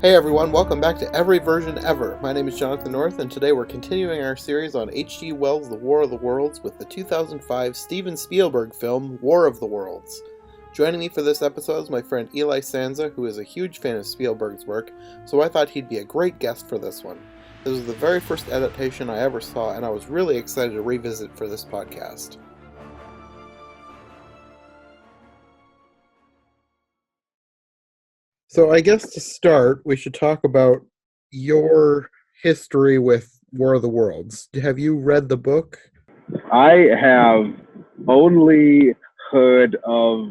Hey everyone, welcome back to Every Version Ever. My name is Jonathan North, and today we're continuing our series on H.G. Wells' The War of the Worlds with the 2005 Steven Spielberg film, War of the Worlds. Joining me for this episode is my friend Eli Sanza, who is a huge fan of Spielberg's work, so I thought he'd be a great guest for this one. This was the very first adaptation I ever saw, and I was really excited to revisit for this podcast. So I guess to start, we should talk about your history with War of the Worlds. Have you read the book? I have only heard of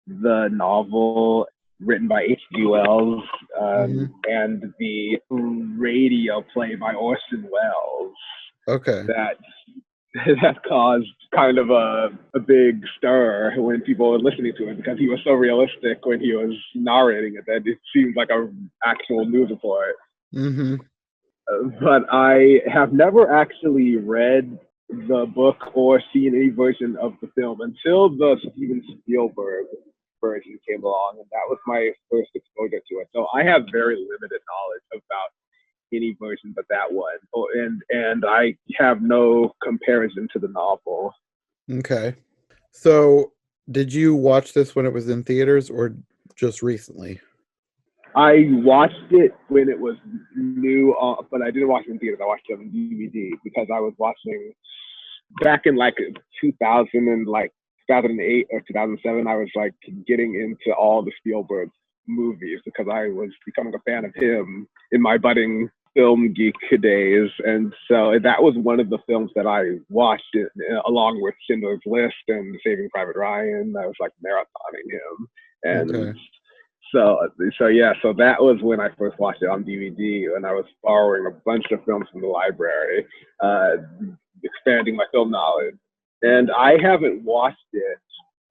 the novel written by H.G. Wells and the radio play by Orson Welles. Okay. That caused kind of a big stir when people were listening to it because he was so realistic when he was narrating it that it seemed like an actual news report. Mm-hmm. But I have never actually read the book or seen any version of the film until the Steven Spielberg version came along, and that was my first exposure to it. So I have very limited knowledge about any version but that one, and I have no comparison to the novel. Okay. So did you watch this when it was in theaters or just recently? I watched it when it was new, but I didn't watch it in theaters. I watched it on DVD because I was watching back in like 2000 and like 2008 or 2007. I was like getting into all the Spielberg movies because I was becoming a fan of him in my budding film geek days, and so that was one of the films that I watched it, along with Schindler's List and Saving Private Ryan. I was like marathoning him, and Okay. so that was when I first watched it on DVD, and I was borrowing a bunch of films from the library, expanding my film knowledge. And I haven't watched it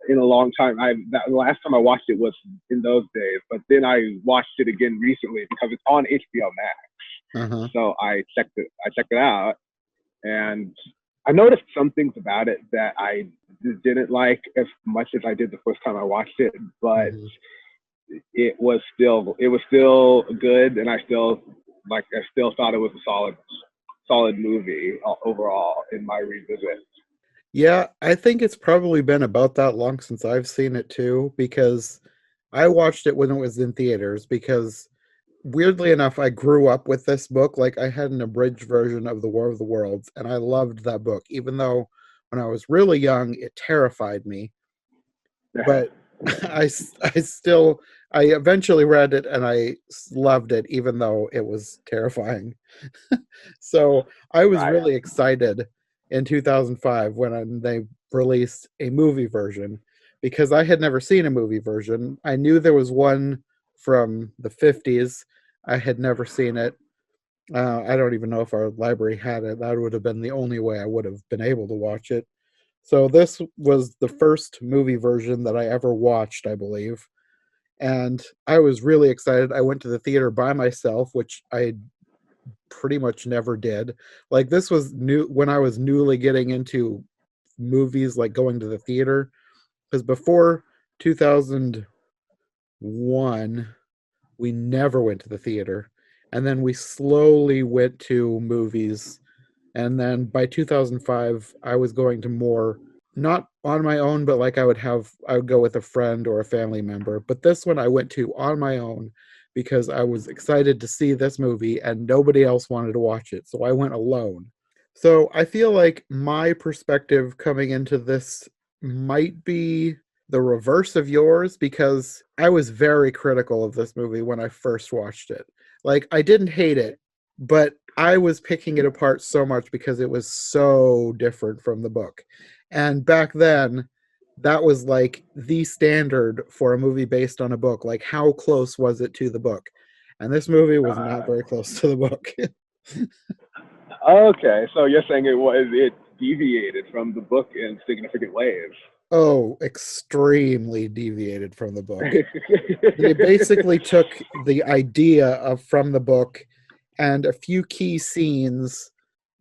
in a long time. The last time I watched it was in those days, but then I watched it again recently because it's on HBO Max. Uh-huh. So I checked it out, and I noticed some things about it that I didn't like as much as I did the first time I watched it, but it was still good, and I still thought it was a solid movie overall in my revisit. Yeah, I think it's probably been about that long since I've seen it too, because I watched it when it was in theaters because weirdly enough, I grew up with this book. Like, I had an abridged version of The War of the Worlds, and I loved that book, even though when I was really young, it terrified me. But I eventually read it, and I loved it, even though it was terrifying. So I was really excited in 2005 when they released a movie version, because I had never seen a movie version. I knew there was one from the 50s. I had never seen it. I don't even know if our library had it. That would have been the only way I would have been able to watch it. So this was the first movie version that I ever watched, I believe. And I was really excited. I went to the theater by myself, which I pretty much never did. Like, this was new when I was newly getting into movies, like going to the theater. Because before 2001, we never went to the theater. And then we slowly went to movies. And then by 2005, I was going to more, not on my own, but like I would go with a friend or a family member. But this one I went to on my own because I was excited to see this movie and nobody else wanted to watch it. So I went alone. So I feel like my perspective coming into this might be the reverse of yours, because I was very critical of this movie when I first watched it. Like, I didn't hate it, but I was picking it apart so much because it was so different from the book. And back then, that was like the standard for a movie based on a book. Like, how close was it to the book? And this movie was not very close to the book. Okay, so you're saying it deviated from the book in significant ways. Oh, extremely deviated from the book. They basically took the idea from the book and a few key scenes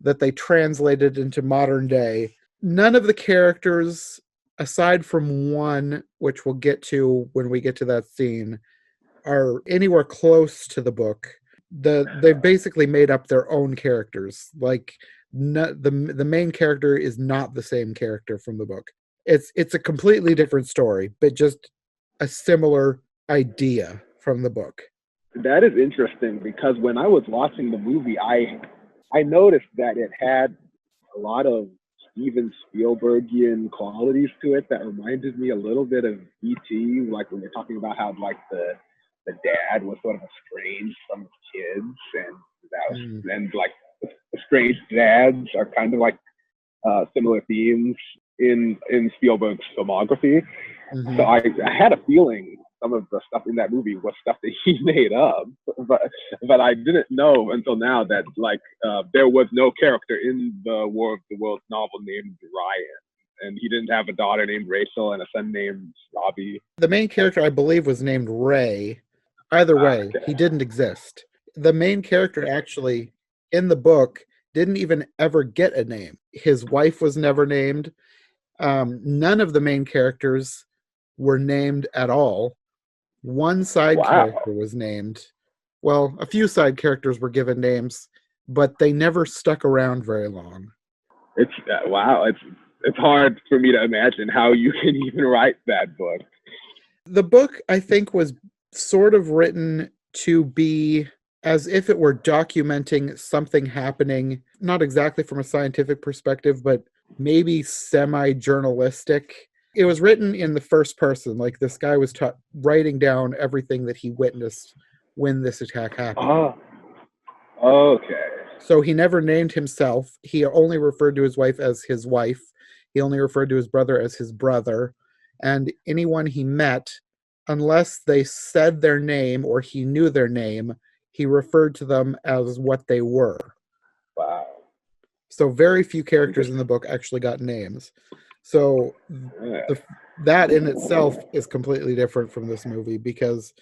that they translated into modern day. None of the characters, aside from one, which we'll get to when we get to that scene, are anywhere close to the book. They've basically made up their own characters. Like the main character is not the same character from the book. It's a completely different story, but just a similar idea from the book. That is interesting because when I was watching the movie, I noticed that it had a lot of Steven Spielbergian qualities to it that reminded me a little bit of E.T. Like when you're talking about how like the dad was sort of estranged from his kids, and that was, Mm. and like estranged dads are kind of like similar themes in Spielberg's filmography. So Hmm. I had a feeling some of the stuff in that movie was stuff that he made up, but I didn't know until now that like there was no character in the War of the Worlds novel named Ryan, and he didn't have a daughter named Rachel and a son named Robbie. The main character, I believe, was named Ray. Either way, Okay. he didn't exist. The main character actually in the book didn't even ever get a name. His wife was never named. None of the main characters were named at all. One side Wow. character was named. Well, a few side characters were given names, but they never stuck around very long. It's wow. It's hard for me to imagine how you can even write that book. The book, I think, was sort of written to be as if it were documenting something happening, not exactly from a scientific perspective, but maybe semi journalistic. It was written in the first person, like this guy was writing down everything that he witnessed when this attack happened. Oh, okay. So he never named himself. He only referred to his wife as his wife. He only referred to his brother as his brother. And anyone he met, unless they said their name or he knew their name, he referred to them as what they were. Wow. So very few characters in the book actually got names. So Yeah. that in itself is completely different from this movie because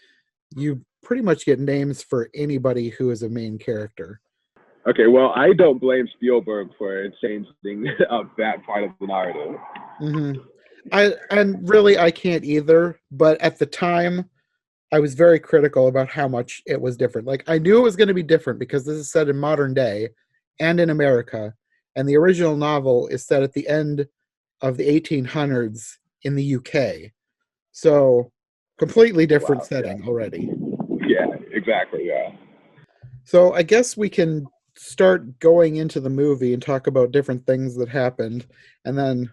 you pretty much get names for anybody who is a main character. Okay, well, I don't blame Spielberg for changing up that part of the narrative. Hmm. And really I can't either, but at the time I was very critical about how much it was different. Like I knew it was going to be different because this is set in modern day and in America, and the original novel is set at the end of the 1800s in the UK. So completely different Wow. Yeah. setting already. Yeah. Exactly. Yeah. So I guess we can start going into the movie and talk about different things that happened, and then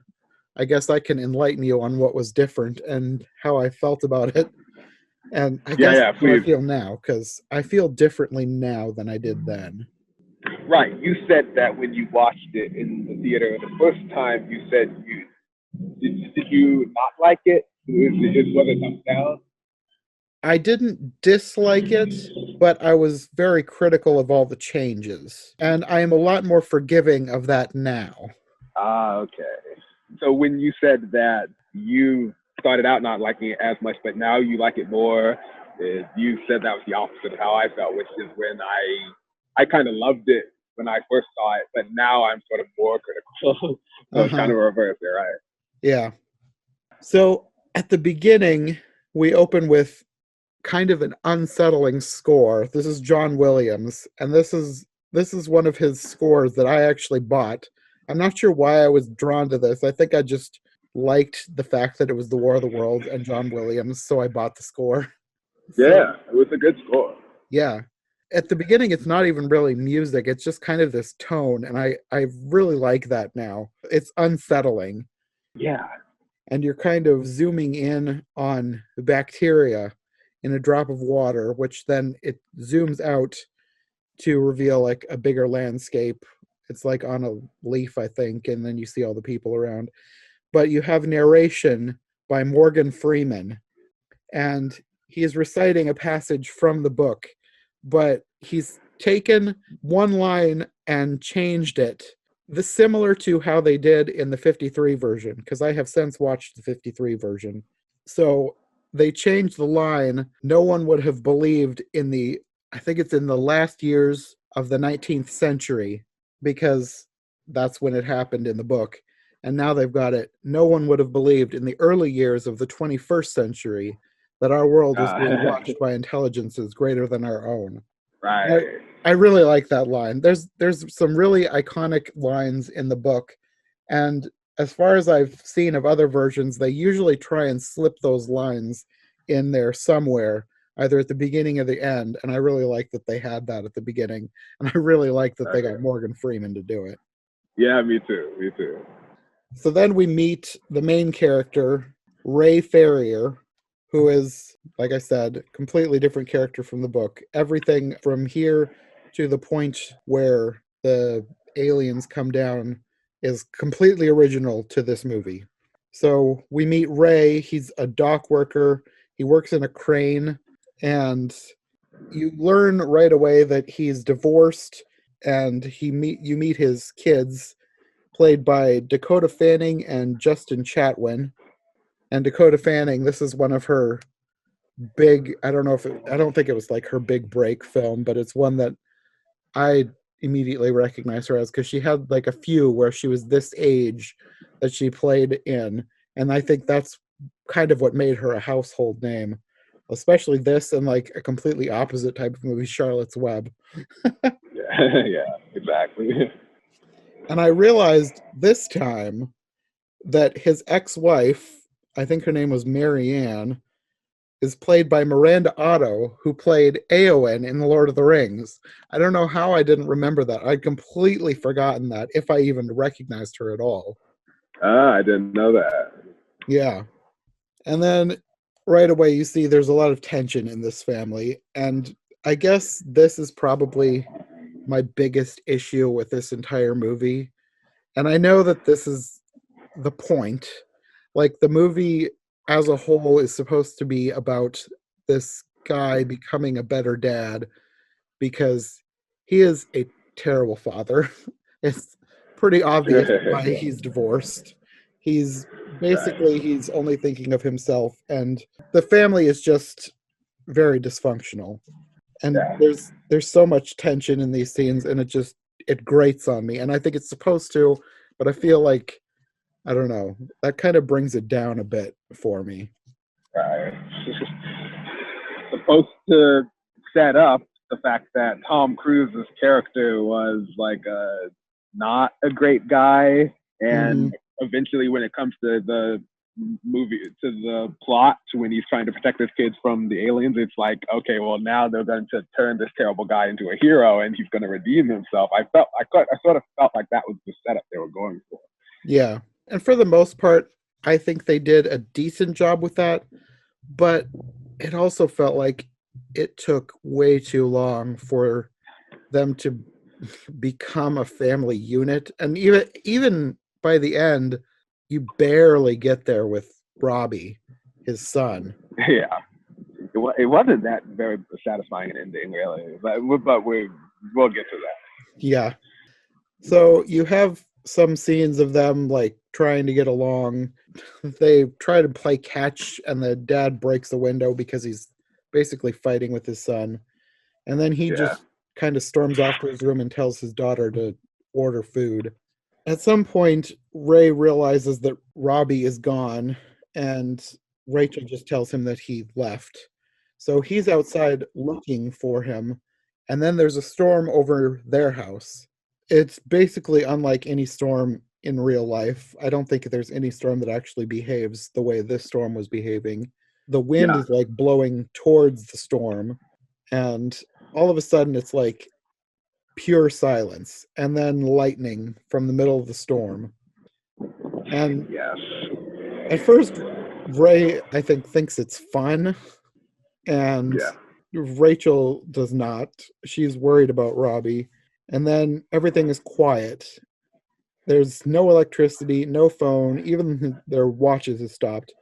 I guess I can enlighten you on what was different and how I felt about it. And I Yeah. guess Yeah. how I Please. feel now, because I feel differently now than I did then. Right. You said that when you watched it in the theater the first time, you said did you not like it? Was it thumbs down? I didn't dislike it, but I was very critical of all the changes. And I am a lot more forgiving of that now. Ah, okay. So when you said that you started out not liking it as much, but now you like it more, you said that was the opposite of how I felt, which is when I kind of loved it when I first saw it, but now I'm sort of more critical. So Uh it's kind huh. of reverse there, right? Yeah. So at the beginning, we open with kind of an unsettling score. This is John Williams, and this is one of his scores that I actually bought. I'm not sure why I was drawn to this. I think I just liked the fact that it was the War of the Worlds and John Williams, so I bought the score. So, Yeah, it was a good score. yeah. At the beginning it's not even really music. It's just kind of this tone, and I really like that now. It's unsettling, Yeah, and you're kind of zooming in on the bacteria in a drop of water, which then it zooms out to reveal like a bigger landscape. It's like on a leaf, I think, and then you see all the people around. But you have narration by Morgan Freeman, and he is reciting a passage from the book, but he's taken one line and changed it, this similar to how they did in the 53 version, because I have since watched the 53 version. So they changed the line, no one would have believed in the, I think it's in the last years of the 19th century, because that's when it happened in the book. And now they've got it, no one would have believed in the early years of the 21st century that our world is being watched by intelligences greater than our own. Right. I really like that line. There's some really iconic lines in the book, and as far as I've seen of other versions, they usually try and slip those lines in there somewhere, either at the beginning or the end. And I really like that they had that at the beginning, and I really like that they got Morgan Freeman to do it. Yeah, me too. Me too. So then we meet the main character, Ray Ferrier, who is, like I said, completely different character from the book. Everything from here to the point where the aliens come down is completely original to this movie. So we meet Ray. He's a dock worker. He works in a crane, and you learn right away that he's divorced, and you meet his kids, played by Dakota Fanning and Justin Chatwin. And Dakota Fanning, this is one of her big, I don't think it was like her big break film, but it's one that I immediately recognize her as, because she had like a few where she was this age that she played in, and I think that's kind of what made her a household name, especially this and like a completely opposite type of movie, Charlotte's Web. Yeah, exactly. And I realized this time that his ex-wife, I think her name was Marianne, is played by Miranda Otto, who played Éowyn in The Lord of the Rings. I don't know how I didn't remember that. I'd completely forgotten that, if I even recognized her at all. I didn't know that. Yeah. And then right away you see there's a lot of tension in this family, and I guess this is probably my biggest issue with this entire movie. And I know that this is the point. Like, the movie as a whole is supposed to be about this guy becoming a better dad, because he is a terrible father. It's pretty obvious why he's divorced. He's basically, he's only thinking of himself, and the family is just very dysfunctional. And Yeah. there's so much tension in these scenes, and it grates on me. And I think it's supposed to, but I feel like, I don't know, that kind of brings it down a bit for me. Right. Supposed to set up the fact that Tom Cruise's character was like not a great guy, and eventually, when it comes to the movie, to the plot, when he's trying to protect his kids from the aliens, it's like, okay, well, now they're going to turn this terrible guy into a hero, and he's going to redeem himself. I sort of felt like that was the setup they were going for. Yeah. And for the most part, I think they did a decent job with that, but it also felt like it took way too long for them to become a family unit. And even by the end, you barely get there with Robbie, his son. Yeah. It wasn't that very satisfying an ending, really, but we'll get to that. Yeah. So you have some scenes of them like trying to get along. They try to play catch, and the dad breaks the window because he's basically fighting with his son. And then he just kind of storms off to his room and tells his daughter to order food. At some point, Ray realizes that Robbie is gone, and Rachel just tells him that he left. So he's outside looking for him, and then there's a storm over their house. It's basically unlike any storm in real life. I don't think there's any storm that actually behaves the way this storm was behaving. The wind is like blowing towards the storm, and all of a sudden it's like pure silence, and then lightning from the middle of the storm. And at first, Ray, I think, thinks it's fun, and Rachel does not. She's worried about Robbie. And then everything is quiet. There's no electricity, no phone, even their watches have stopped.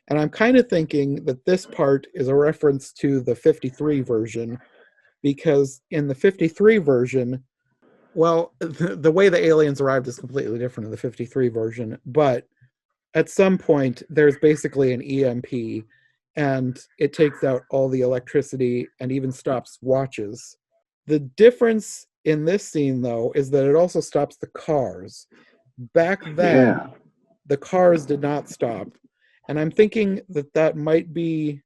And I'm kind of thinking that this part is a reference to the 53 version, because in the 53 version, well, the way the aliens arrived is completely different in the 53 version, but at some point there's basically an EMP, and it takes out all the electricity and even stops watches. The difference in this scene, though, is that it also stops the cars. Back then, the cars did not stop. And I'm thinking that that might be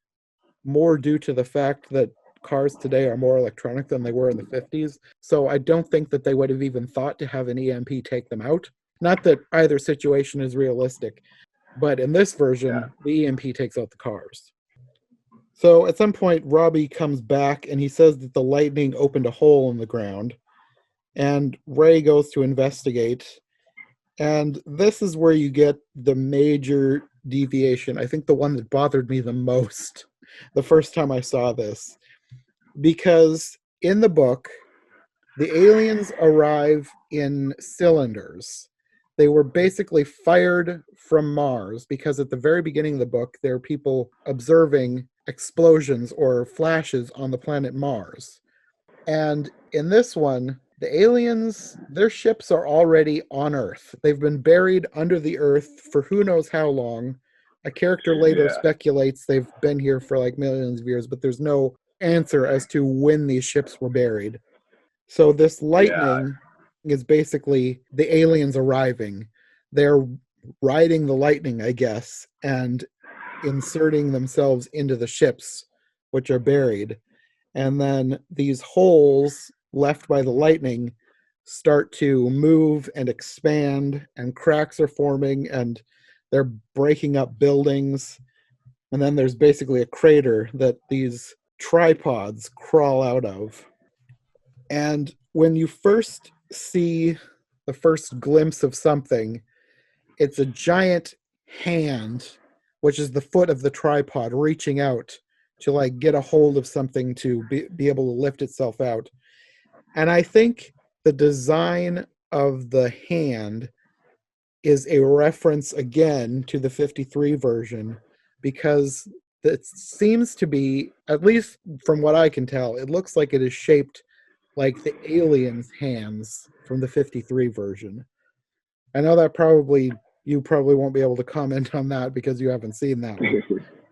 more due to the fact that cars today are more electronic than they were in the 50s. So I don't think that they would have even thought to have an EMP take them out. Not that either situation is realistic, but in this Yeah. version, the EMP takes out the cars. So at some point, Robbie comes back and he says that the lightning opened a hole in the ground. And Ray goes to investigate. And this is where you get the major deviation. I think the one that bothered me the most the first time I saw this. Because in the book, the aliens arrive in cylinders. They were basically fired from Mars because at the very beginning of the book, there are people observing explosions or flashes on the planet Mars. And in this one, the aliens, their ships are already on Earth. They've been buried under the Earth for who knows how long. A character later Yeah. speculates they've been here for like millions of years, but there's no answer as to when these ships were buried. So this Yeah. lightning is basically the aliens arriving. They're riding the lightning, I guess, and inserting themselves into the ships, which are buried. And then these holes left by the lightning start to move and expand, and cracks are forming, and they're breaking up buildings. And then there's basically a crater that these tripods crawl out of. And when you first see the first glimpse of something, it's a giant hand, which is the foot of the tripod, reaching out to like get a hold of something to be able to lift itself out. And I think the design of the hand is a reference again to the 53 version because it seems to be, at least from what I can tell, it looks like it is shaped like the aliens' hands from the 53 version. I know that you probably won't be able to comment on that because you haven't seen that one.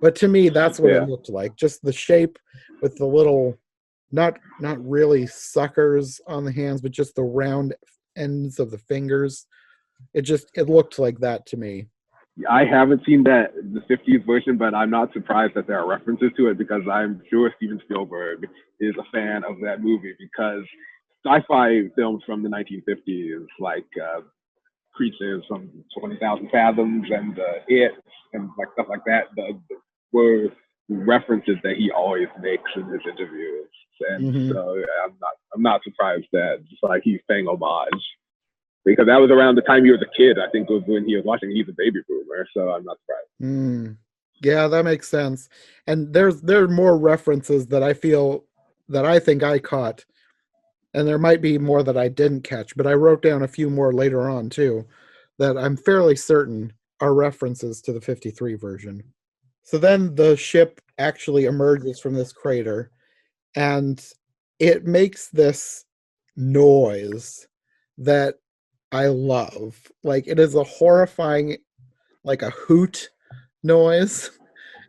But to me, that's what it Yeah. looked like. Just the shape with the little, not really suckers on the hands, but just the round ends of the fingers. It looked like that to me. I haven't seen the 50s version, but I'm not surprised that there are references to it because I'm sure Steven Spielberg is a fan of that movie because sci-fi films from the 1950s, like Creatures from 20,000 Fathoms and It and like stuff like that, were references that he always makes in his interviews, and Hmm. so yeah, I'm not surprised that just like he's paying homage because that was around the time he was a kid. I think it was when he was watching. He's a baby boomer, so I'm not surprised. Mm. Yeah, that makes sense. And there are more references that I feel that I think I caught, and there might be more that I didn't catch, but I wrote down a few more later on too that I'm fairly certain are references to the 53 version. So then the ship actually emerges from this crater and it makes this noise that I love. Like it is a horrifying, like a hoot noise.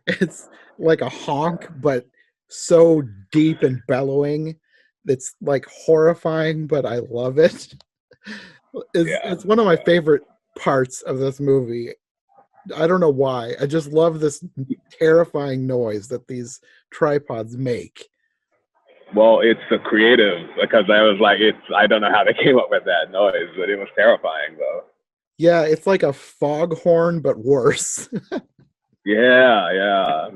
It's like a honk, but so deep and bellowing. It's like horrifying, but I love it. Yeah, It's one of my favorite parts of this movie. I don't know why. I just love this terrifying noise that these tripods make. well, it's a creative because I was like, it's I don't know how they came up with that noise, but it was terrifying though. Yeah, it's like a foghorn, but worse. Yeah, yeah,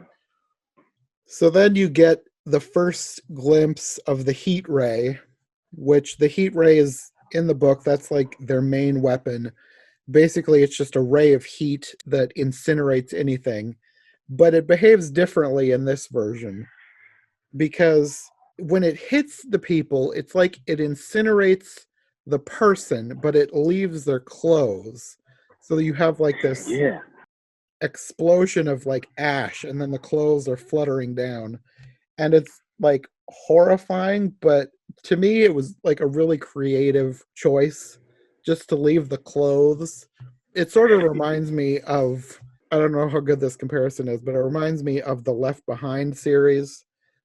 So then you get the first glimpse of the heat ray, which the heat ray is in the book, that's like their main weapon. Basically, it's just a ray of heat that incinerates anything, but it behaves differently in this version because when it hits the people, it's like it incinerates the person, but it leaves their clothes. So you have like this yeah. explosion of like ash, and then the clothes are fluttering down. And it's like horrifying, but to me, it was like a really creative choice just to leave the clothes. It sort of reminds me of, I don't know how good this comparison is, but it reminds me of the Left Behind series.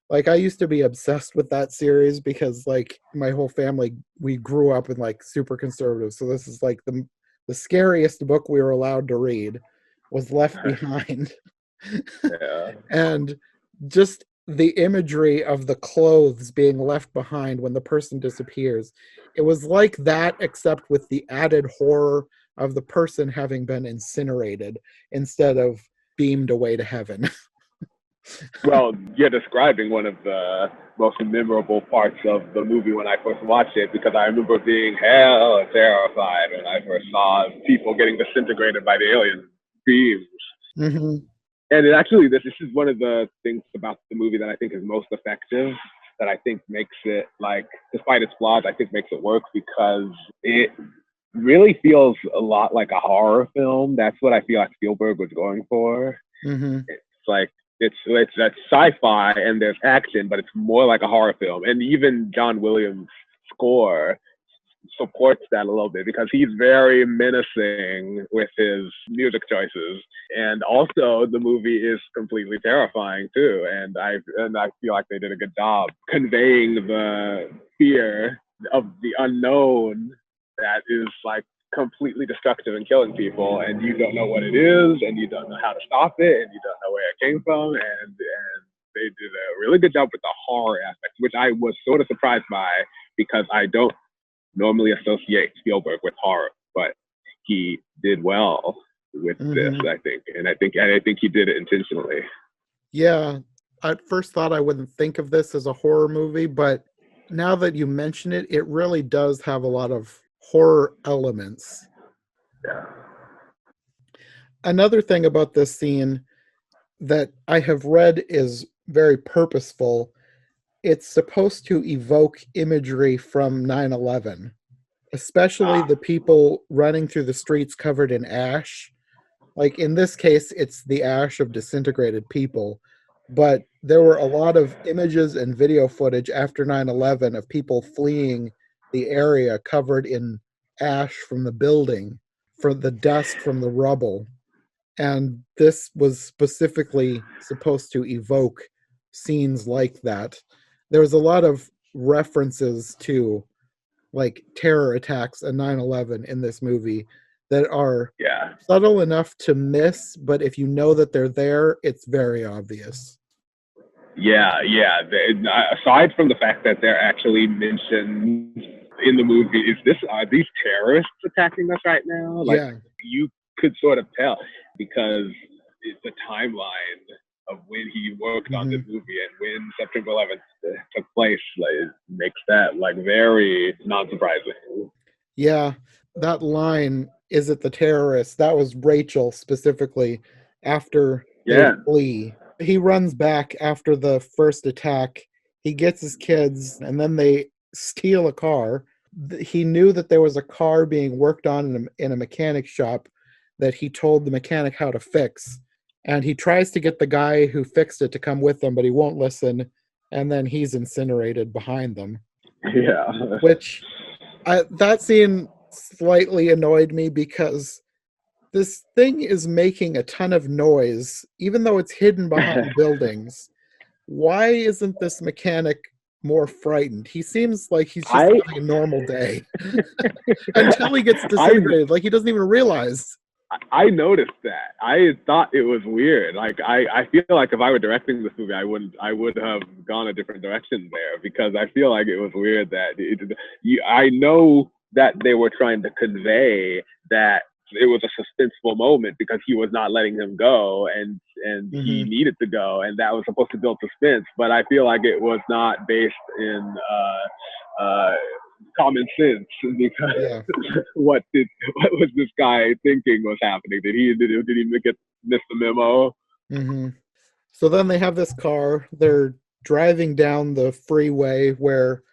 Like I used to be obsessed with that series because like my whole family, we grew up in like super conservative. So this is like the scariest book we were allowed to read was Left Behind. Yeah. And just the imagery of the clothes being left behind when the person disappears. It was like that, except with the added horror of the person having been incinerated instead of beamed away to heaven. Well, you're describing one of the most memorable parts of the movie when I first watched it, because I remember being hell terrified when I first saw people getting disintegrated by the alien beams. Mm-hmm. And it actually, this is one of the things about the movie that I think is most effective, that I think makes it, like, despite its flaws, I think makes it work, because it really feels a lot like a horror film. That's what I feel like Spielberg was going for. Mm-hmm. It's like, it's that sci-fi and there's action, but it's more like a horror film. And even John Williams' score supports that a little bit, because he's very menacing with his music choices. And also the movie is completely terrifying too. And I feel like they did a good job conveying the fear of the unknown that is like completely destructive and killing people, and you don't know what it is, and you don't know how to stop it, and you don't know where it came from. And they did a really good job with the horror aspect, which I was sort of surprised by, because I don't normally associate Spielberg with horror, but he did well with this, I think. And I think he did it intentionally. Yeah, at first thought I wouldn't think of this as a horror movie, but now that you mention it, it really does have a lot of horror elements. Yeah. Another thing about this scene that I have read is very purposeful. It's supposed to evoke imagery from 9/11, especially the people running through the streets covered in ash. Like in this case, it's the ash of disintegrated people, but there were a lot of images and video footage after 9/11 of people fleeing the area covered in ash from the building, for the dust from the rubble. And this was specifically supposed to evoke scenes like that. There was a lot of references to like terror attacks and 9/11 in this movie that are subtle enough to miss, but if you know that they're there, it's very obvious. Yeah. Aside from the fact that they're actually mentioned in the movie, are these terrorists attacking us right now? Like, you could sort of tell, because it's the timeline of when he worked on this movie and when September 11th took place. Like, it makes that like very non-surprising. Yeah, that line, "Is it the terrorists?" That was Rachel specifically after they flee. He runs back after the first attack. He gets his kids, and then they steal a car. He knew that there was a car being worked on in a mechanic shop that he told the mechanic how to fix. And he tries to get the guy who fixed it to come with them, but he won't listen. And then he's incinerated behind them. Yeah. Which, that scene slightly annoyed me, because this thing is making a ton of noise, even though it's hidden behind buildings. Why isn't this mechanic more frightened? He seems like he's just having a normal day until he gets disintegrated. Like he doesn't even realize. I noticed that. I thought it was weird. Like I feel like if I were directing this movie, I would have gone a different direction there, because I feel like it was weird that I know that they were trying to convey that it was a suspenseful moment because he was not letting him go, and he needed to go, and that was supposed to build suspense. But I feel like it was not based in common sense, because what was this guy thinking was happening? Did he miss the memo? So then they have this car. They're driving down the freeway where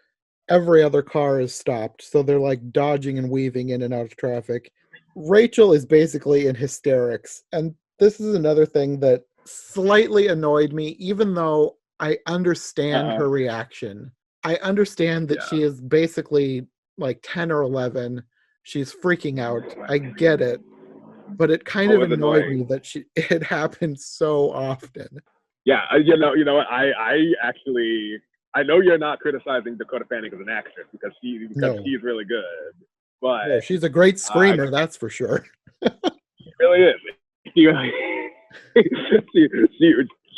every other car is stopped. So they're like dodging and weaving in and out of traffic. Rachel is basically in hysterics. And this is another thing that slightly annoyed me, even though I understand her reaction. I understand that she is basically like 10 or 11. She's freaking out. I get it. But it kind of annoyed me that it happened so often. Yeah, you know what? I know you're not criticizing Dakota Fanning as an actress, because she's really good. But she's a great screamer, that's for sure. She really is.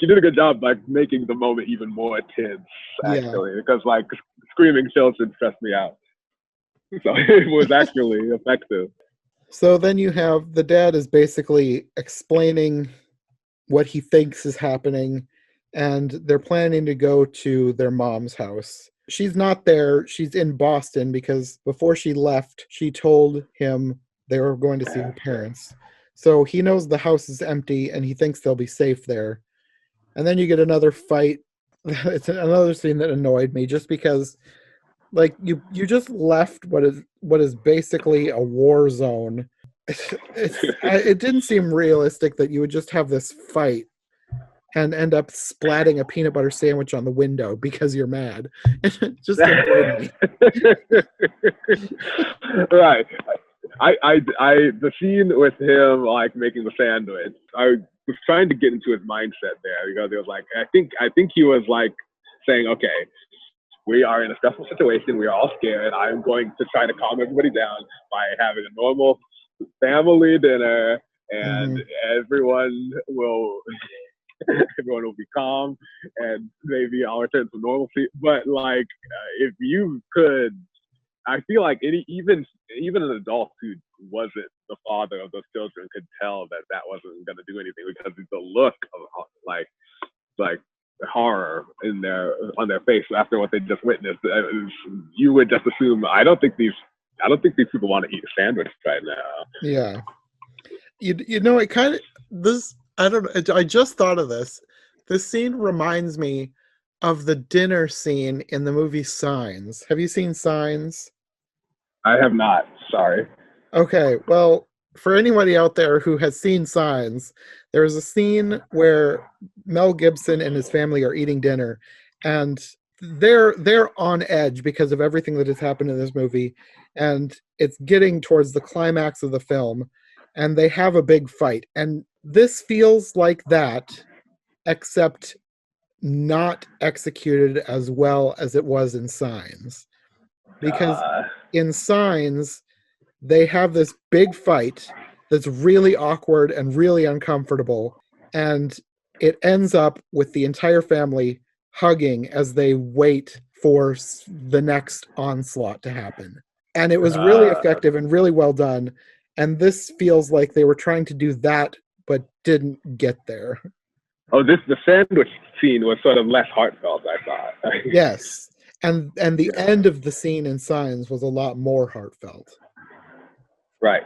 she did a good job like making the moment even more tense, Yeah. actually, because like screaming children stressed me out. So it was actually effective. So then you have the dad is basically explaining what he thinks is happening, and they're planning to go to their mom's house. She's not there. She's in Boston because before she left, she told him they were going to see her parents. So he knows the house is empty and he thinks they'll be safe there. And then you get another fight. It's another scene that annoyed me just because like you just left what is basically a war zone. It didn't seem realistic that you would just have this fight and end up splatting a peanut butter sandwich on the window because you're mad. It just annoyed me. Right. The scene with him like making the sandwich, I was trying to get into his mindset there because it was like I think he was like saying, okay, we are in a stressful situation, we are all scared. I'm going to try to calm everybody down by having a normal family dinner, and everyone will be calm, and maybe I'll return to normalcy. But like, if you could, I feel like even an adult who wasn't the father of those children could tell that that wasn't going to do anything because the look of like horror on their face after what they just witnessed. You would just assume. I don't think these people want to eat a sandwich right now. Yeah. You know, it kind of this. I don't know. I just thought of this. This scene reminds me of the dinner scene in the movie Signs. Have you seen Signs? I have not. Sorry. Okay, well, for anybody out there who has seen Signs, there's a scene where Mel Gibson and his family are eating dinner, and they're on edge because of everything that has happened in this movie, and it's getting towards the climax of the film, and they have a big fight, and this feels like that, except not executed as well as it was in Signs, because in Signs they have this big fight that's really awkward and really uncomfortable, and it ends up with the entire family hugging as they wait for the next onslaught to happen. And it was really effective and really well done, and this feels like they were trying to do that but didn't get there. Oh, the sandwich scene was sort of less heartfelt, I thought. Yes, and the end of the scene in Signs was a lot more heartfelt. Right.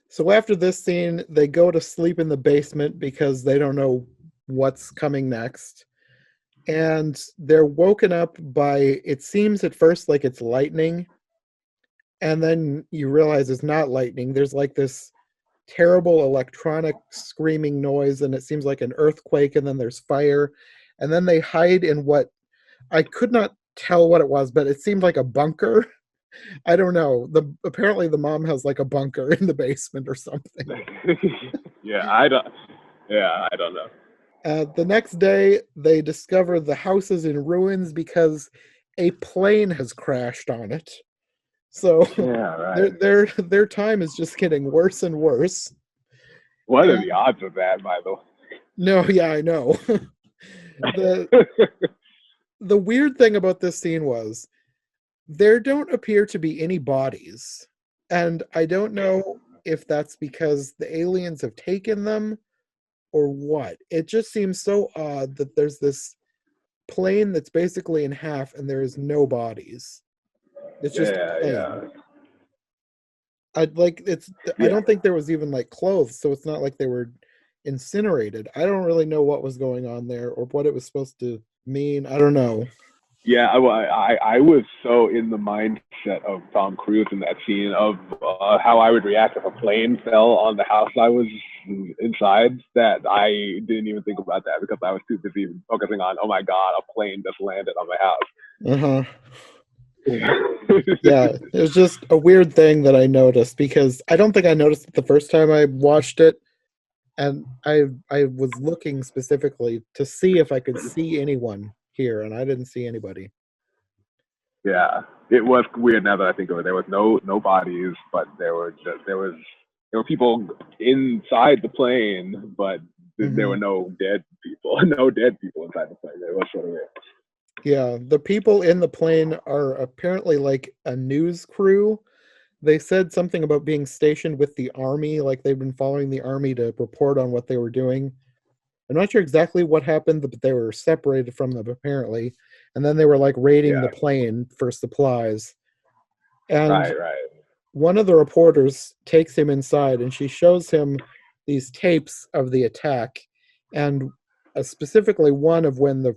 So after this scene, they go to sleep in the basement because they don't know what's coming next. And they're woken up by, it seems at first like it's lightning. And then you realize it's not lightning. There's like this terrible electronic screaming noise, and it seems like an earthquake, and then there's fire. And then they hide in what I could not tell what it was, but it seemed like a bunker. I don't know. Apparently the mom has like a bunker in the basement or something. I don't know. The next day, they discover the house is in ruins because a plane has crashed on it. So right. their time is just getting worse and worse. What are the odds of that, by the way? No, yeah, I know. The weird thing about this scene was there don't appear to be any bodies. And I don't know if that's because the aliens have taken them or what. It just seems so odd that there's this plane that's basically in half and there is no bodies. It's just a plane. I don't think there was even like clothes, so it's not like they were incinerated. I don't really know what was going on there or what it was supposed to mean. I don't know. Yeah, I was so in the mindset of Tom Cruise in that scene of how I would react if a plane fell on the house I was inside that I didn't even think about that because I was too busy focusing on, oh my God, a plane just landed on my house. Yeah, it was just a weird thing that I noticed because I don't think I noticed it the first time I watched it, and I was looking specifically to see if I could see anyone here, and I didn't see anybody. Yeah, it was weird now that I think of it. There was no bodies, but there were people inside the plane, but There were no dead people, no dead people inside the plane. It was sort of weird. Yeah, the people in the plane are apparently like a news crew. They said something about being stationed with the army, like they've been following the army to report on what they were doing. I'm not sure exactly what happened, but they were separated from them apparently. And then they were like raiding Yeah. the plane for supplies. And Right. one of the reporters takes him inside and she shows him these tapes of the attack, and specifically one of when the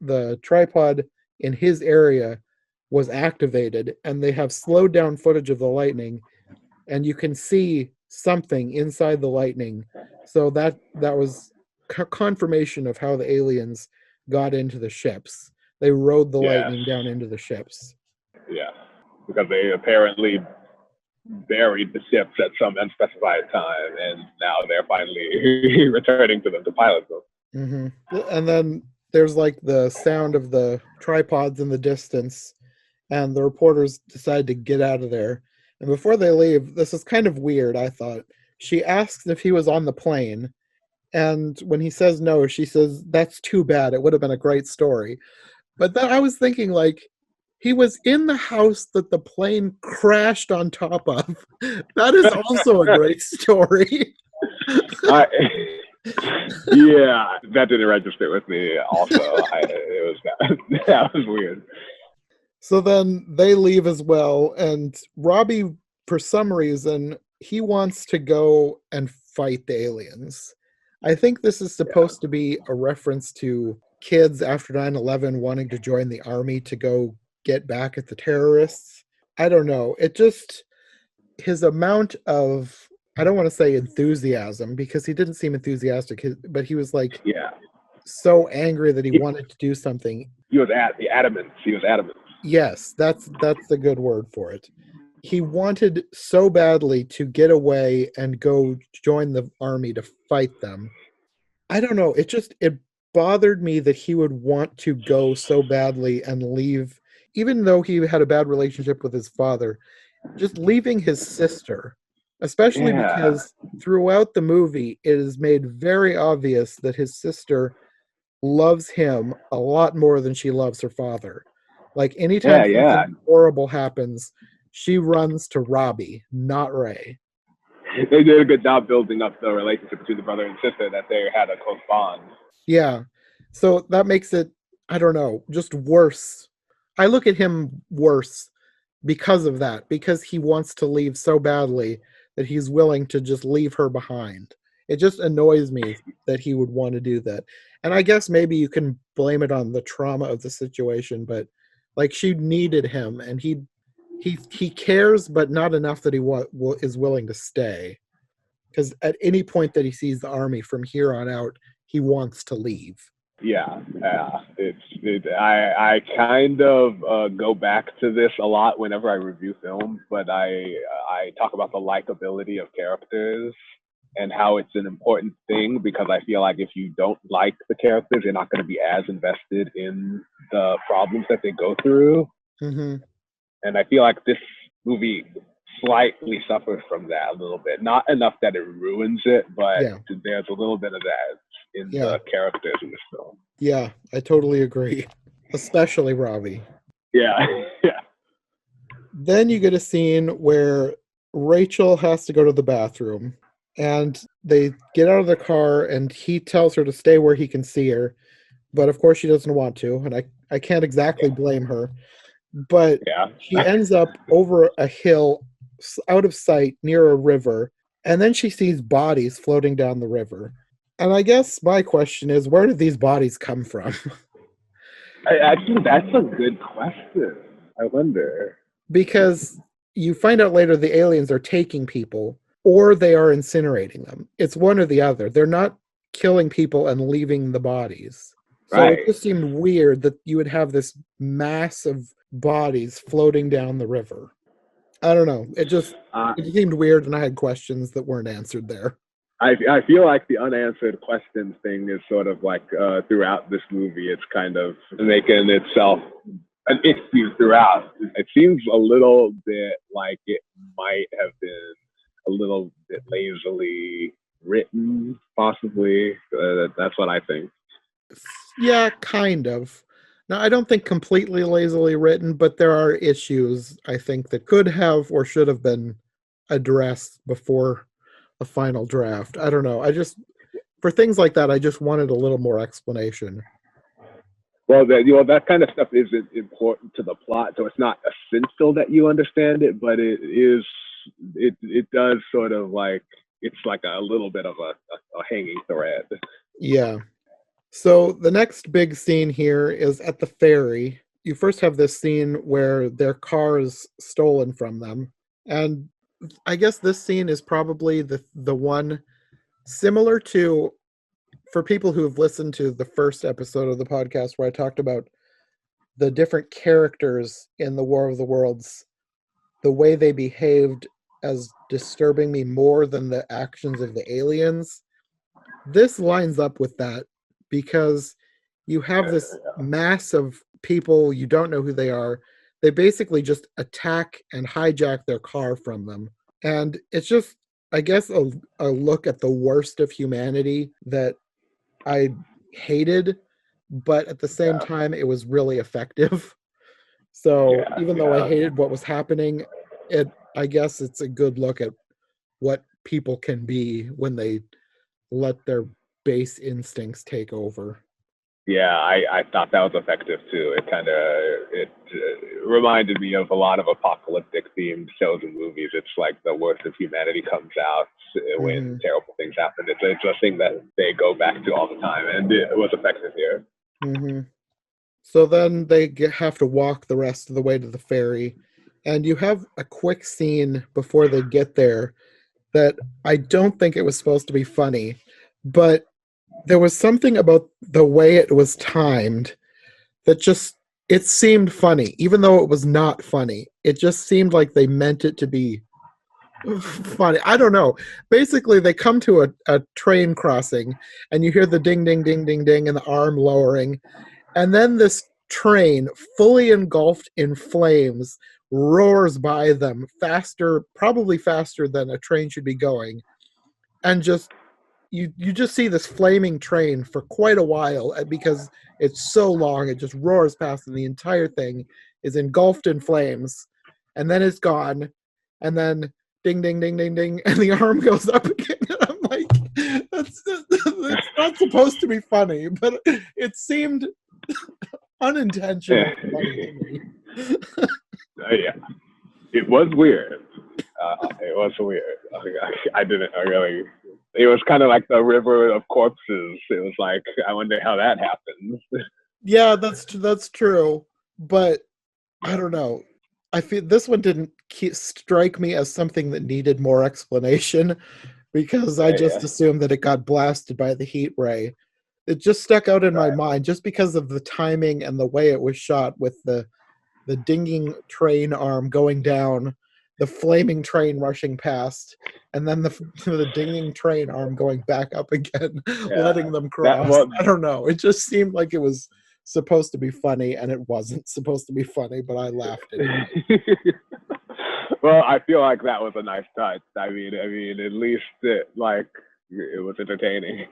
the tripod in his area was activated, and they have slowed down footage of the lightning, and you can see something inside the lightning. So that was confirmation of how the aliens got into the ships. They rode the Yes. lightning down into the ships. Yeah. Because they apparently buried the ships at some unspecified time, and now they're finally returning to them to pilot them. And then there's like the sound of the tripods in the distance, and the reporters decide to get out of there. And before they leave, this is kind of weird, I thought. She asks if he was on the plane, and when he says no, she says, "That's too bad. It would have been a great story." But then I was thinking, like, he was in the house that the plane crashed on top of. That is also a great story. Yeah, that didn't register with me. Also, it was that was weird. So then they leave as well, and Robbie, for some reason, he wants to go and fight the aliens. I think this is supposed to be a reference to kids after 9/11 wanting to join the army to go get back at the terrorists. I don't know. It just, his amount of, I don't want to say enthusiasm because he didn't seem enthusiastic, but he was like so angry that he wanted to do something. He was adamant. He was adamant. Yes, that's the good word for it. He wanted so badly to get away and go join the army to fight them. I don't know. It bothered me that he would want to go so badly and leave, even though he had a bad relationship with his father, just leaving his sister, especially because throughout the movie, it is made very obvious that his sister loves him a lot more than she loves her father. Like anytime something horrible happens, she runs to Robbie, not Ray. They did a good job building up the relationship between the brother and sister, that they had a close bond. Yeah. So that makes it, I don't know, just worse. I look at him worse because of that, because he wants to leave so badly that he's willing to just leave her behind. It just annoys me that he would want to do that. And I guess maybe you can blame it on the trauma of the situation, but like she needed him, and he cares, but not enough that he is willing to stay. Because at any point that he sees the army from here on out, he wants to leave. I kind of go back to this a lot whenever I review films, but I talk about the likability of characters and how it's an important thing, because I feel like if you don't like the characters, you're not going to be as invested in the problems that they go through. And I feel like this movie slightly suffers from that a little bit. Not enough that it ruins it, but there's a little bit of that in the characters in this film. Yeah, I totally agree. Especially Robbie. Yeah. Then you get a scene where Rachel has to go to the bathroom, and they get out of the car, and he tells her to stay where he can see her. But of course she doesn't want to, and I can't exactly blame her. But she ends up over a hill, out of sight, near a river, and then she sees bodies floating down the river. And I guess my question is, where did these bodies come from? Actually, that's a good question. I wonder. Because you find out later the aliens are taking people, or they are incinerating them. It's one or the other. They're not killing people and leaving the bodies. So it just seemed weird that you would have this mass of bodies floating down the river. I don't know. It seemed weird, and I had questions that weren't answered there. I feel like the unanswered questions thing is sort of like throughout this movie, it's kind of making itself an issue throughout. It seems a little bit like it might have been a little bit lazily written, possibly. That's what I think. Yeah, kind of. Now, I don't think completely lazily written, but there are issues I think that could have or should have been addressed before a final draft. I don't know. For things like that, I just wanted a little more explanation. Well, that kind of stuff isn't important to the plot, so it's not essential that you understand it, but it is. It does sort of like it's like a little bit of a hanging thread. Yeah. So the next big scene here is at the ferry. You first have this scene where their car is stolen from them. And I guess this scene is probably the one similar to, for people who have listened to the first episode of the podcast where I talked about the different characters in the War of the Worlds, the way they behaved as disturbing me more than the actions of the aliens. This lines up with that because you have this mass of people, you don't know who they are. They basically just attack and hijack their car from them. And it's just, I guess, a look at the worst of humanity that I hated, but at the same time, it was really effective. So even though I hated what was happening, I guess it's a good look at what people can be when they let their base instincts take over. Yeah, I thought that was effective too. It reminded me of a lot of apocalyptic themed shows and movies. It's like the worst of humanity comes out when terrible things happen. It's a thing that they go back to all the time, and it was effective here. Mm-hmm. So then have to walk the rest of the way to the ferry, and you have a quick scene before they get there that I don't think it was supposed to be funny, but there was something about the way it was timed that just it seemed funny, even though it was not funny. It just seemed like they meant it to be funny. I don't know. Basically, they come to a train crossing, and you hear the ding, ding, ding, ding, ding, and the arm lowering, and then this train, fully engulfed in flames, roars by them faster, probably faster than a train should be going, and just you just see this flaming train for quite a while because it's so long. It just roars past, and the entire thing is engulfed in flames, and then it's gone, and then ding, ding, ding, ding, ding, and the arm goes up again. And I'm like, it's not supposed to be funny, but it seemed unintentional funny to me. Yeah, it was weird. It was weird. I didn't really. It was kind of like the river of corpses. It was like, I wonder how that happens. Yeah, that's true, but I don't know. I feel this one didn't strike me as something that needed more explanation because I just assumed that it got blasted by the heat ray. It just stuck out in my mind just because of the timing and the way it was shot with the dinging train arm going down, the flaming train rushing past, and then the dinging train arm going back up again, letting them cross. I don't know. It just seemed like it was supposed to be funny, and it wasn't supposed to be funny, but I laughed at it. Well, I feel like that was a nice touch. I mean, at least it was entertaining.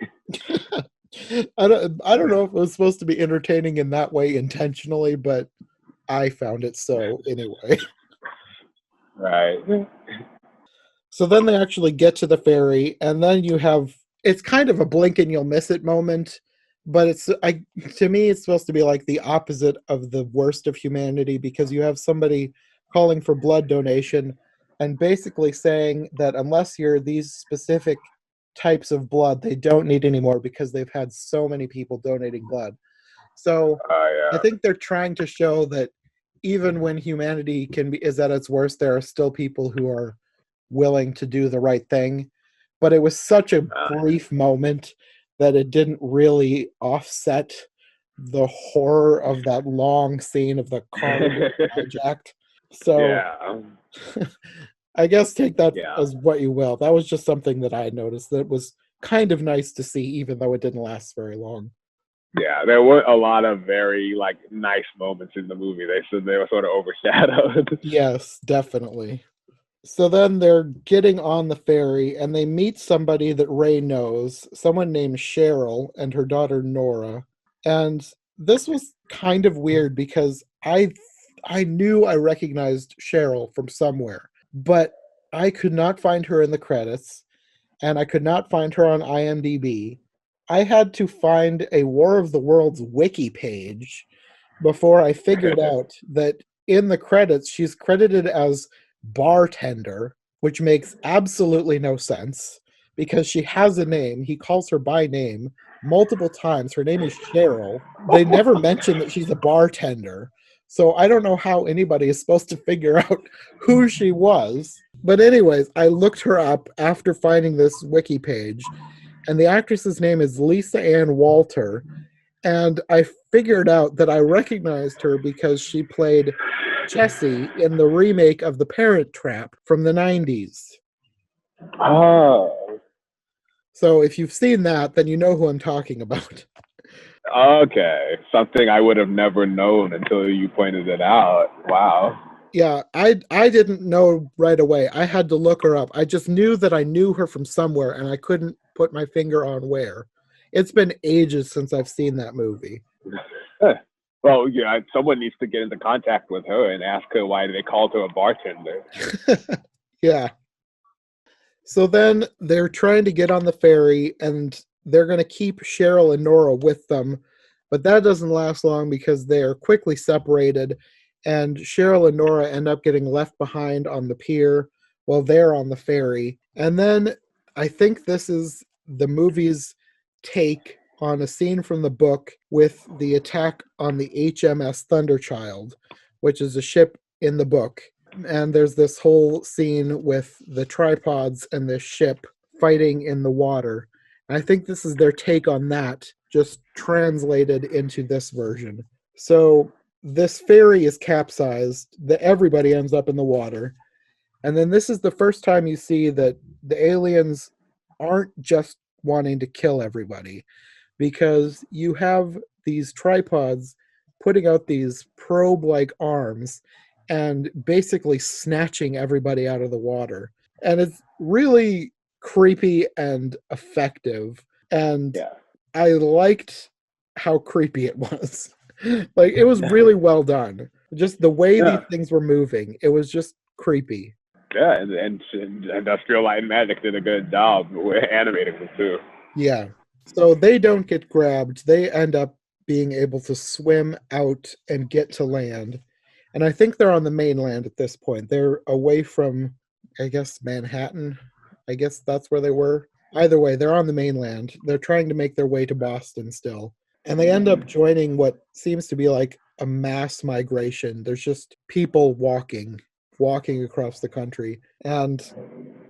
I don't know if it was supposed to be entertaining in that way intentionally, but I found it so anyway. Right. So then they actually get to the ferry, and then it's kind of a blink and you'll miss it moment, but to me it's supposed to be like the opposite of the worst of humanity because you have somebody calling for blood donation and basically saying that unless you're these specific types of blood, they don't need any more because they've had so many people donating blood. So I think they're trying to show that even when humanity is at its worst, there are still people who are willing to do the right thing. But it was such a brief moment that it didn't really offset the horror of that long scene of the car hijacked. So I guess take that as what you will. That was just something that I noticed that was kind of nice to see, even though it didn't last very long. Yeah, there were a lot of very nice moments in the movie. They were sort of overshadowed. Yes, definitely. So then they're getting on the ferry and they meet somebody that Ray knows, someone named Cheryl and her daughter Nora. And this was kind of weird because I knew I recognized Cheryl from somewhere, but I could not find her in the credits and I could not find her on IMDb. I had to find a War of the Worlds wiki page before I figured out that in the credits she's credited as bartender, which makes absolutely no sense because she has a name. He calls her by name multiple times. Her name is Cheryl. They never mention that she's a bartender. So I don't know how anybody is supposed to figure out who she was. But anyways, I looked her up after finding this wiki page, and the actress's name is Lisa Ann Walter, and I figured out that I recognized her because she played Jessie in the remake of The Parent Trap from the 90s. Oh, So if you've seen that, then you know who I'm talking about. okay. Something I would have never known until you pointed it out. Wow. Yeah, I didn't know right away. I had to look her up. I just knew that I knew her from somewhere and I couldn't put my finger on where. It's been ages since I've seen that movie. Huh. Well, yeah, someone needs to get into contact with her and ask her why they called her a bartender. Yeah. So then they're trying to get on the ferry and they're going to keep Cheryl and Nora with them. But that doesn't last long because they are quickly separated. And Cheryl and Nora end up getting left behind on the pier while they're on the ferry. And then I think this is the movie's take on a scene from the book with the attack on the HMS Thunderchild, which is a ship in the book, and there's this whole scene with the tripods and this ship fighting in the water. And I think this is their take on that, just translated into this version. So this ferry is capsized, that everybody ends up in the water. And then this is the first time you see that the aliens aren't just wanting to kill everybody, because you have these tripods putting out these probe like arms and basically snatching everybody out of the water. And it's really creepy and effective. And Yeah. I liked how creepy it was. Like, it was really well done. Just the way these Yeah. things were moving, it was just creepy. Yeah, and Industrial Light and Magic did a good job with animating them too. Yeah. So they don't get grabbed. They end up being able to swim out and get to land. And I think they're on the mainland at this point. They're away from, I guess, Manhattan. I guess that's where they were. Either way, they're on the mainland. They're trying to make their way to Boston still. And they end up joining what seems to be like a mass migration. There's just people walking across the country. And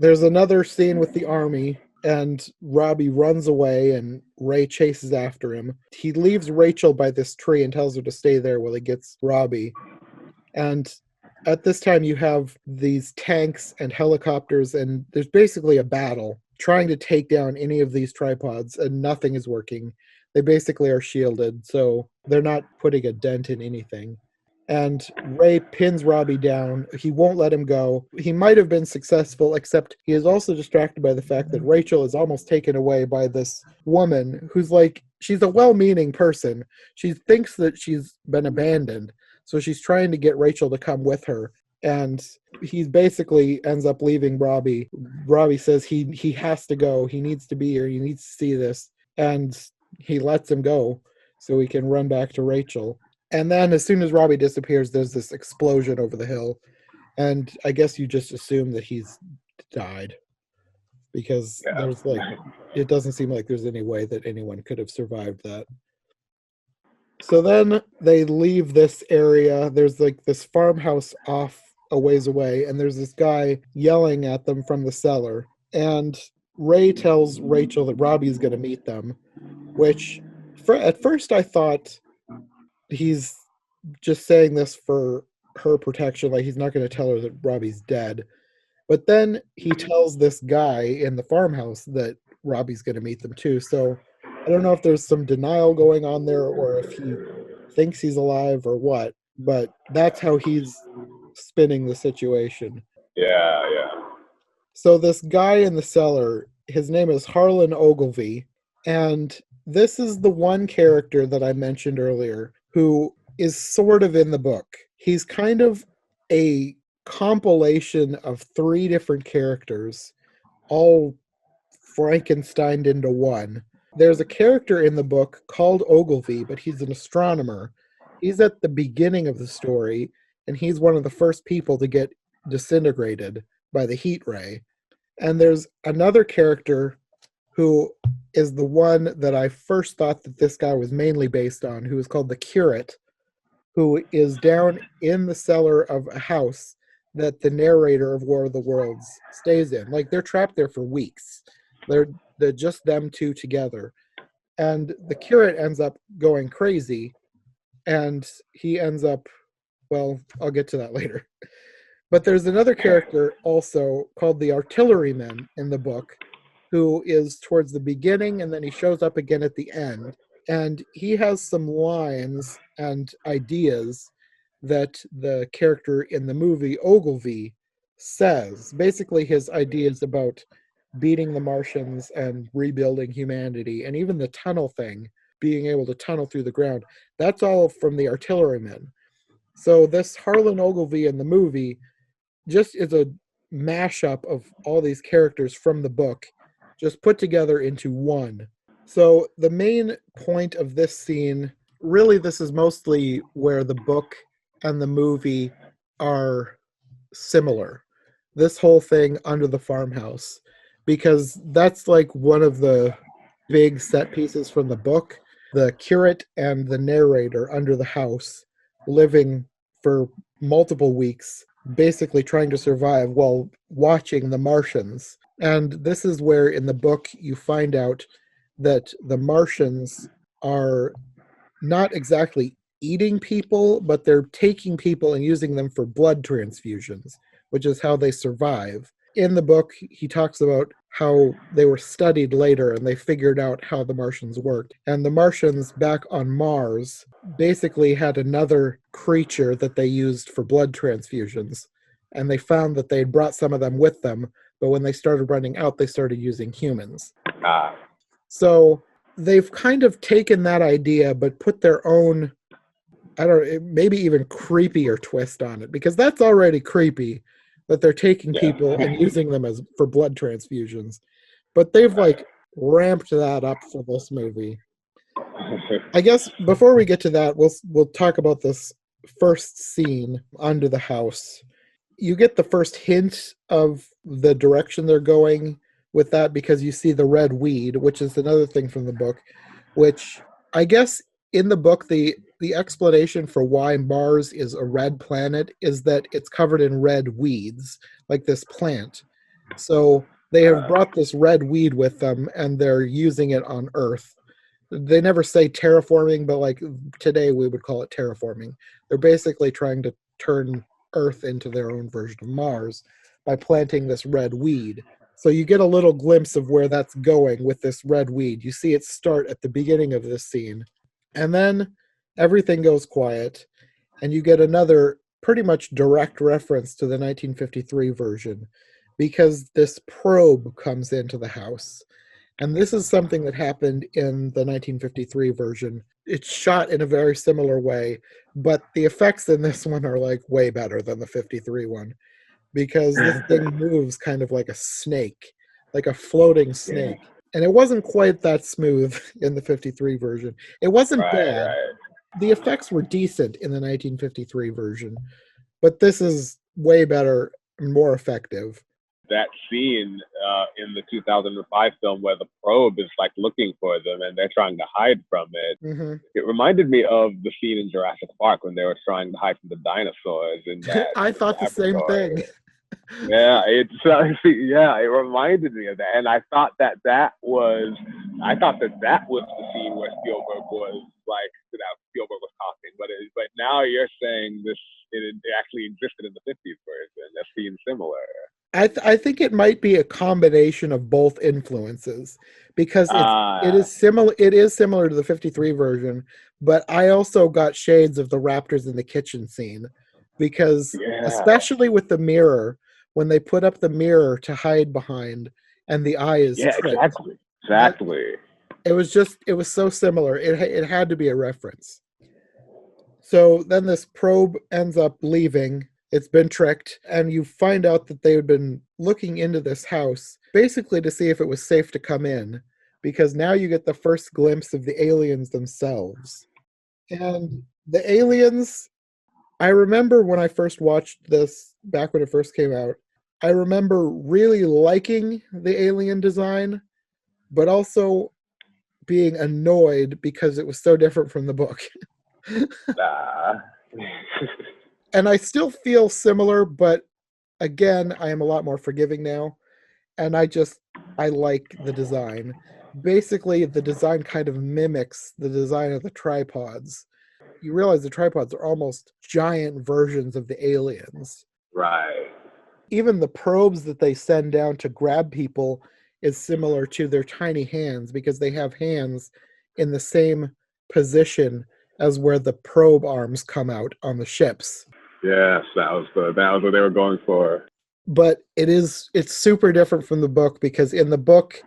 there's another scene with the army, and Robbie runs away, and Ray chases after him. He leaves Rachel by this tree and tells her to stay there while he gets Robbie. And at this time, you have these tanks and helicopters, and there's basically a battle trying to take down any of these tripods, and nothing is working. They basically are shielded, so they're not putting a dent in anything. And Ray pins Robbie down. He won't let him go. He might have been successful, except he is also distracted by the fact that Rachel is almost taken away by this woman who's like, she's a well meaning person. She thinks that she's been abandoned. So she's trying to get Rachel to come with her. And he basically ends up leaving Robbie. Robbie says he has to go. He needs to be here. He needs to see this. And he lets him go so he can run back to Rachel. And then as soon as Robbie disappears, there's this explosion over the hill. And I guess you just assume that he's died because Yeah. there's like, it doesn't seem like there's any way that anyone could have survived that. So then they leave this area. There's like this farmhouse off a ways away, and there's this guy yelling at them from the cellar. And Ray tells Rachel that Robbie's going to meet them, which at first I thought he's just saying this for her protection, like he's not going to tell her that Robbie's dead. But then he tells this guy in the farmhouse that Robbie's going to meet them too. So I don't know if there's some denial going on there or if he thinks he's alive or what, but that's how he's spinning the situation. Yeah, yeah. So this guy in the cellar, his name is Harlan Ogilvy, and this is the one character that I mentioned earlier who is sort of in the book. He's kind of a compilation of three different characters, all Frankensteined into one. There's a character in the book called Ogilvy, but he's an astronomer. He's at the beginning of the story, and he's one of the first people to get disintegrated by the heat ray. And there's another character who is the one that I first thought that this guy was mainly based on, who is called the Curate, who is down in the cellar of a house that the narrator of War of the Worlds stays in. Like they're trapped there for weeks. They're just them two together. And the Curate ends up going crazy, and he ends up, well, I'll get to that later. But there's another character also called the Artilleryman in the book, who is towards the beginning, and then he shows up again at the end. And he has some lines and ideas that the character in the movie, Ogilvy, says. Basically, his ideas about beating the Martians and rebuilding humanity, and even the tunnel thing, being able to tunnel through the ground. That's all from the Artilleryman. So this Harlan Ogilvy in the movie just is a mashup of all these characters from the book, just put together into one. So the main point of this scene, really this is mostly where the book and the movie are similar. This whole thing under the farmhouse, because that's like one of the big set pieces from the book. The curate and the narrator under the house living for multiple weeks, basically trying to survive while watching the Martians. And this is where in the book you find out that the Martians are not exactly eating people, but they're taking people and using them for blood transfusions, which is how they survive. In the book, he talks about how they were studied later and they figured out how the Martians worked. And the Martians back on Mars basically had another creature that they used for blood transfusions. And they found that they'd brought some of them with them, but when they started running out, they started using humans. So they've kind of taken that idea, but put their own, I don't know, maybe even creepier twist on it, because that's already creepy that they're taking people and using them as for blood transfusions. But they've like ramped that up for this movie. I guess before we get to that, we'll talk about this first scene under the house. You get the first hint of the direction they're going with that because you see the red weed, which is another thing from the book, which I guess in the book, the explanation for why Mars is a red planet is that it's covered in red weeds, like this plant. So they have brought this red weed with them, and they're using it on Earth. They never say terraforming, but like today we would call it terraforming. They're basically trying to turn Earth into their own version of Mars by planting this red weed. So you get a little glimpse of where that's going with this red weed. You see it start at the beginning of this scene. And then everything goes quiet, and you get another pretty much direct reference to the 1953 version because this probe comes into the house. And this is something that happened in the 1953 version. It's shot in a very similar way, but the effects in this one are like way better than the 53 one because this thing moves kind of like a snake, like a floating snake. And it wasn't quite that smooth in the 53 version. It wasn't bad. The effects were decent in the 1953 version, but this is way better and more effective. That scene in the 2005 film where the probe is like looking for them and they're trying to hide from it. Mm-hmm. It reminded me of the scene in Jurassic Park when they were trying to hide from the dinosaurs in that. I thought the same thing. It reminded me of that, and I thought that was the scene where Spielberg was like, Spielberg was talking, but now you're saying it actually existed in the 50s version. That seems similar. I think it might be a combination of both influences because it is similar. It is similar to the 53 version, but I also got shades of the raptors in the kitchen scene because especially with the mirror, when they put up the mirror to hide behind and the eye is Yeah, tripped. exactly. That Exactly. it was so similar. It had to be a reference. So then this probe ends up leaving. It's been tricked, and you find out that they had been looking into this house basically to see if it was safe to come in, because now you get the first glimpse of the aliens themselves. And the aliens, I remember when I first watched this back when it first came out, I remember really liking the alien design, but also being annoyed because it was so different from the book. Nah. And I still feel similar, but again, I am a lot more forgiving now. And I like the design. Basically, the design kind of mimics the design of the tripods. You realize the tripods are almost giant versions of the aliens. Right. Even the probes that they send down to grab people is similar to their tiny hands because they have hands in the same position as where the probe arms come out on the ships. Yes, that was what they were going for. But it's super different from the book because in the book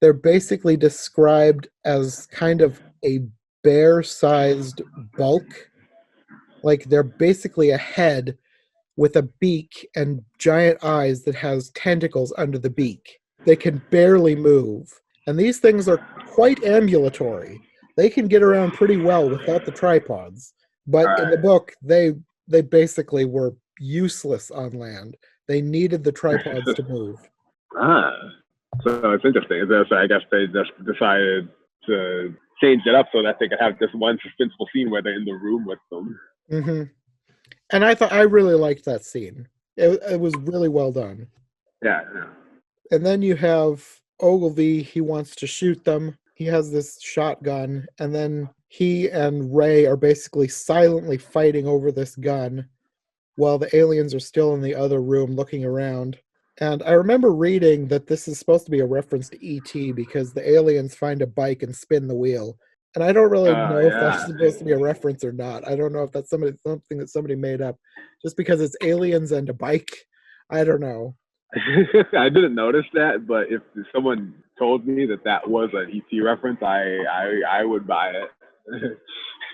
they're basically described as kind of a bear-sized bulk. Like they're basically a head with a beak and giant eyes that has tentacles under the beak. They can barely move. And these things are quite ambulatory. They can get around pretty well without the tripods. All But in the right. book, they basically were useless on land. They needed the tripods to move. Ah, so it's interesting. So I guess they just decided to change it up so that they could have this one suspenseful scene where they're in the room with them. Hmm. And I really liked that scene. It was really well done. Yeah, yeah. And then you have Ogilvy, he wants to shoot them. He has this shotgun, and then he and Ray are basically silently fighting over this gun while the aliens are still in the other room looking around. And I remember reading that this is supposed to be a reference to E.T. because the aliens find a bike and spin the wheel. And I don't really know if that's Yeah. supposed to be a reference or not. I don't know if that's something that somebody made up just because it's aliens and a bike. I don't know. I didn't notice that, but if someone told me that that was an ET reference, I would buy it.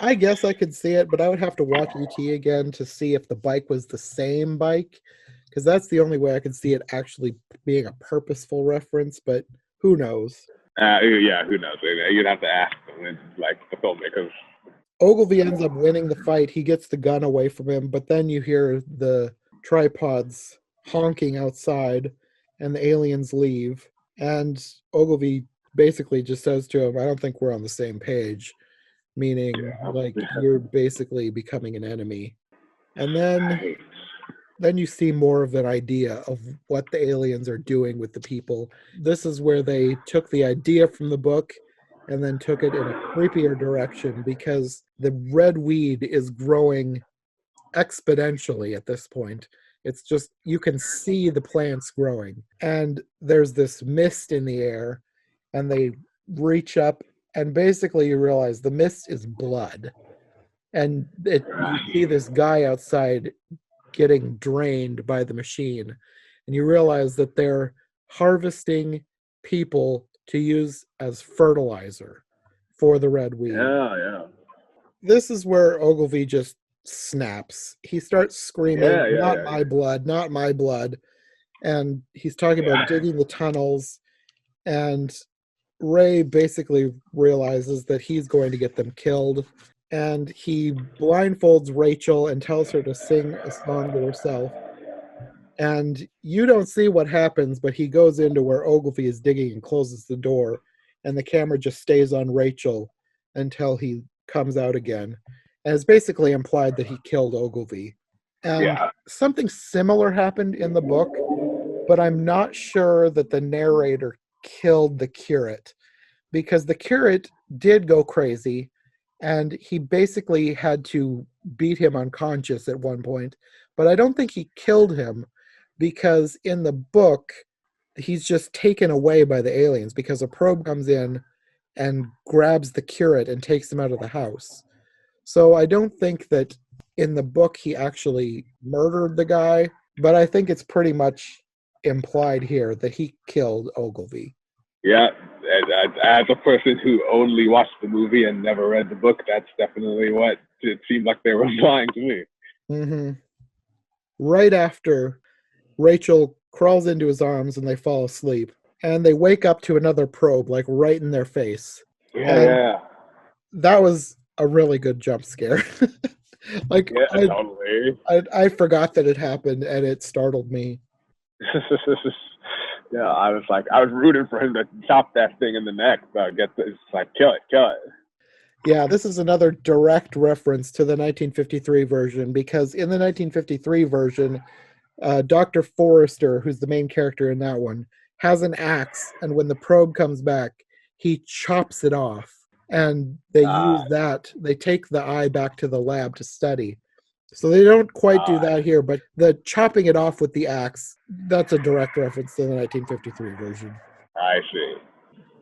I guess I could see it, but I would have to watch ET again to see if the bike was the same bike, because that's the only way I could see it actually being a purposeful reference, but who knows? Yeah, who knows? You'd have to ask them, like the filmmakers. Ogilvy ends up winning the fight. He gets the gun away from him, but then you hear the tripods honking outside, and the aliens leave. And Ogilvy basically just says to him, I don't think we're on the same page, meaning like Yeah. you're basically becoming an enemy. And Right. then you see more of an idea of what the aliens are doing with the people. This is where they took the idea from the book and then took it in a creepier direction because the red weed is growing exponentially at this point. It's just, you can see the plants growing. And there's this mist in the air, and they reach up, and basically you realize the mist is blood. And you see this guy outside getting drained by the machine. And you realize that they're harvesting people to use as fertilizer for the red weed. Yeah, yeah. This is where Ogilvy just snaps. He starts screaming, Yeah, yeah, not yeah, my blood, not my blood. And he's talking about yeah. digging the tunnels. And Ray basically realizes that he's going to get them killed. And he blindfolds Rachel and tells her to sing a song to herself. And you don't see what happens, but he goes into where Ogilvy is digging and closes the door. And the camera just stays on Rachel until he comes out again. And it's basically implied that he killed Ogilvy. And Yeah. something similar happened in the book, but I'm not sure that the narrator killed the curate because the curate did go crazy and he basically had to beat him unconscious at one point. But I don't think he killed him because in the book, he's just taken away by the aliens because a probe comes in and grabs the curate and takes him out of the house. So I don't think that in the book he actually murdered the guy. but I think it's pretty much implied here that he killed Ogilvy. Yeah, as a person who only watched the movie and never read the book, that's definitely what it seemed like they were implying to me. Hmm. Right after, Rachel crawls into his arms and they fall asleep. And they wake up to another probe, like right in their face. Yeah, And yeah, that was a really good jump scare. Like yeah, totally. I forgot that it happened and it startled me. Yeah, I was rooting for him to chop that thing in the neck, but get this, like, kill it, kill it. Yeah, this is another direct reference to the 1953 version because in the 1953 version, Dr. Forrester, who's the main character in that one, has an axe, and when the probe comes back, he chops it off. And they use that, they take the eye back to the lab to study. So they don't quite do that here, but the chopping it off with the axe, that's a direct reference to the 1953 version. I see.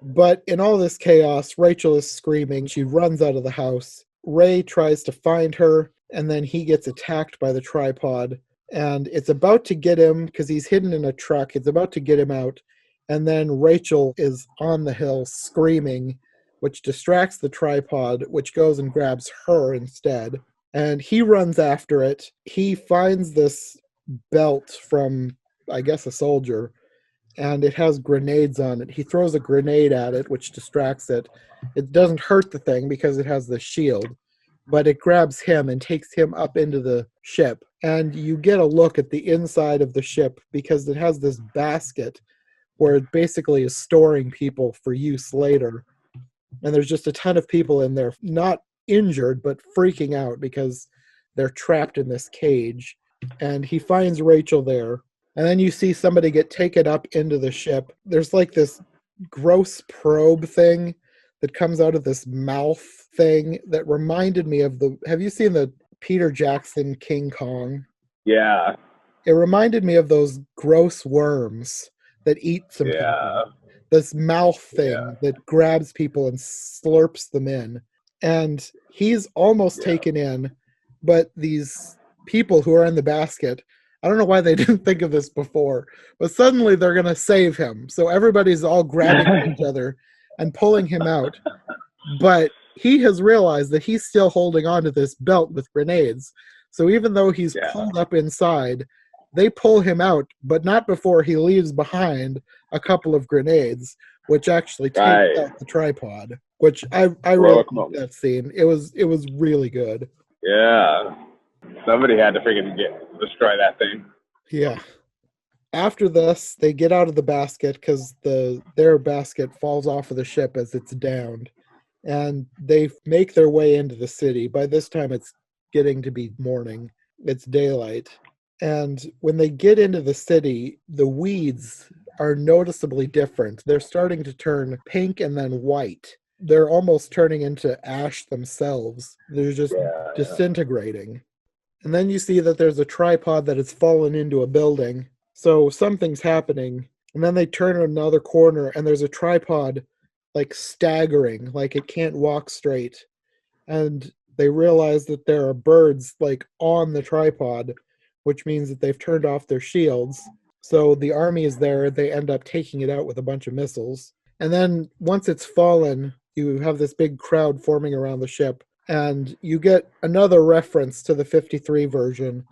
But in all this chaos, Rachel is screaming. She runs out of the house. Ray tries to find her, and then he gets attacked by the tripod. And it's about to get him because he's hidden in a truck. It's about to get him out. And then Rachel is on the hill screaming, which distracts the tripod, which goes and grabs her instead. And he runs after it. He finds this belt from, I guess, a soldier, and it has grenades on it. He throws a grenade at it, which distracts it. It doesn't hurt the thing because it has the shield, but it grabs him and takes him up into the ship. And you get a look at the inside of the ship because it has this basket where it basically is storing people for use later. And there's just a ton of people in there, not injured, but freaking out because they're trapped in this cage. And he finds Rachel there, and then you see somebody get taken up into the ship. There's like this gross probe thing that comes out of this mouth thing that reminded me of the. Have you seen the Peter Jackson King Kong? Yeah, It reminded me of those gross worms that eat some yeah, people. This mouth yeah, thing that grabs people and slurps them in. And he's almost yeah. taken in, but these people who are in the basket, I don't know why they didn't think of this before, but suddenly they're going to save him. So everybody's all grabbing each other and pulling him out. But he has realized that he's still holding on to this belt with grenades. So even though he's Yeah, pulled up inside, they pull him out, but not before he leaves behind a couple of grenades, which actually takes right. out the tripod. Which I really Heroic liked moment. that scene. It was really good. Yeah, somebody had to freaking destroy that thing. Yeah. After this, they get out of the basket because their basket falls off of the ship as it's downed, and they make their way into the city. By this time, it's getting to be morning. It's daylight, and when they get into the city, the weeds are noticeably different. They're starting to turn pink and then white. They're almost turning into ash themselves. They're just Yeah, disintegrating. And then you see that there's a tripod that has fallen into a building. So something's happening. And then they turn another corner and there's a tripod like staggering, like it can't walk straight. And they realize that there are birds like on the tripod, which means that they've turned off their shields. So the army is there. They end up taking it out with a bunch of missiles. And then once it's fallen, you have this big crowd forming around the ship, and you get another reference to the 53 version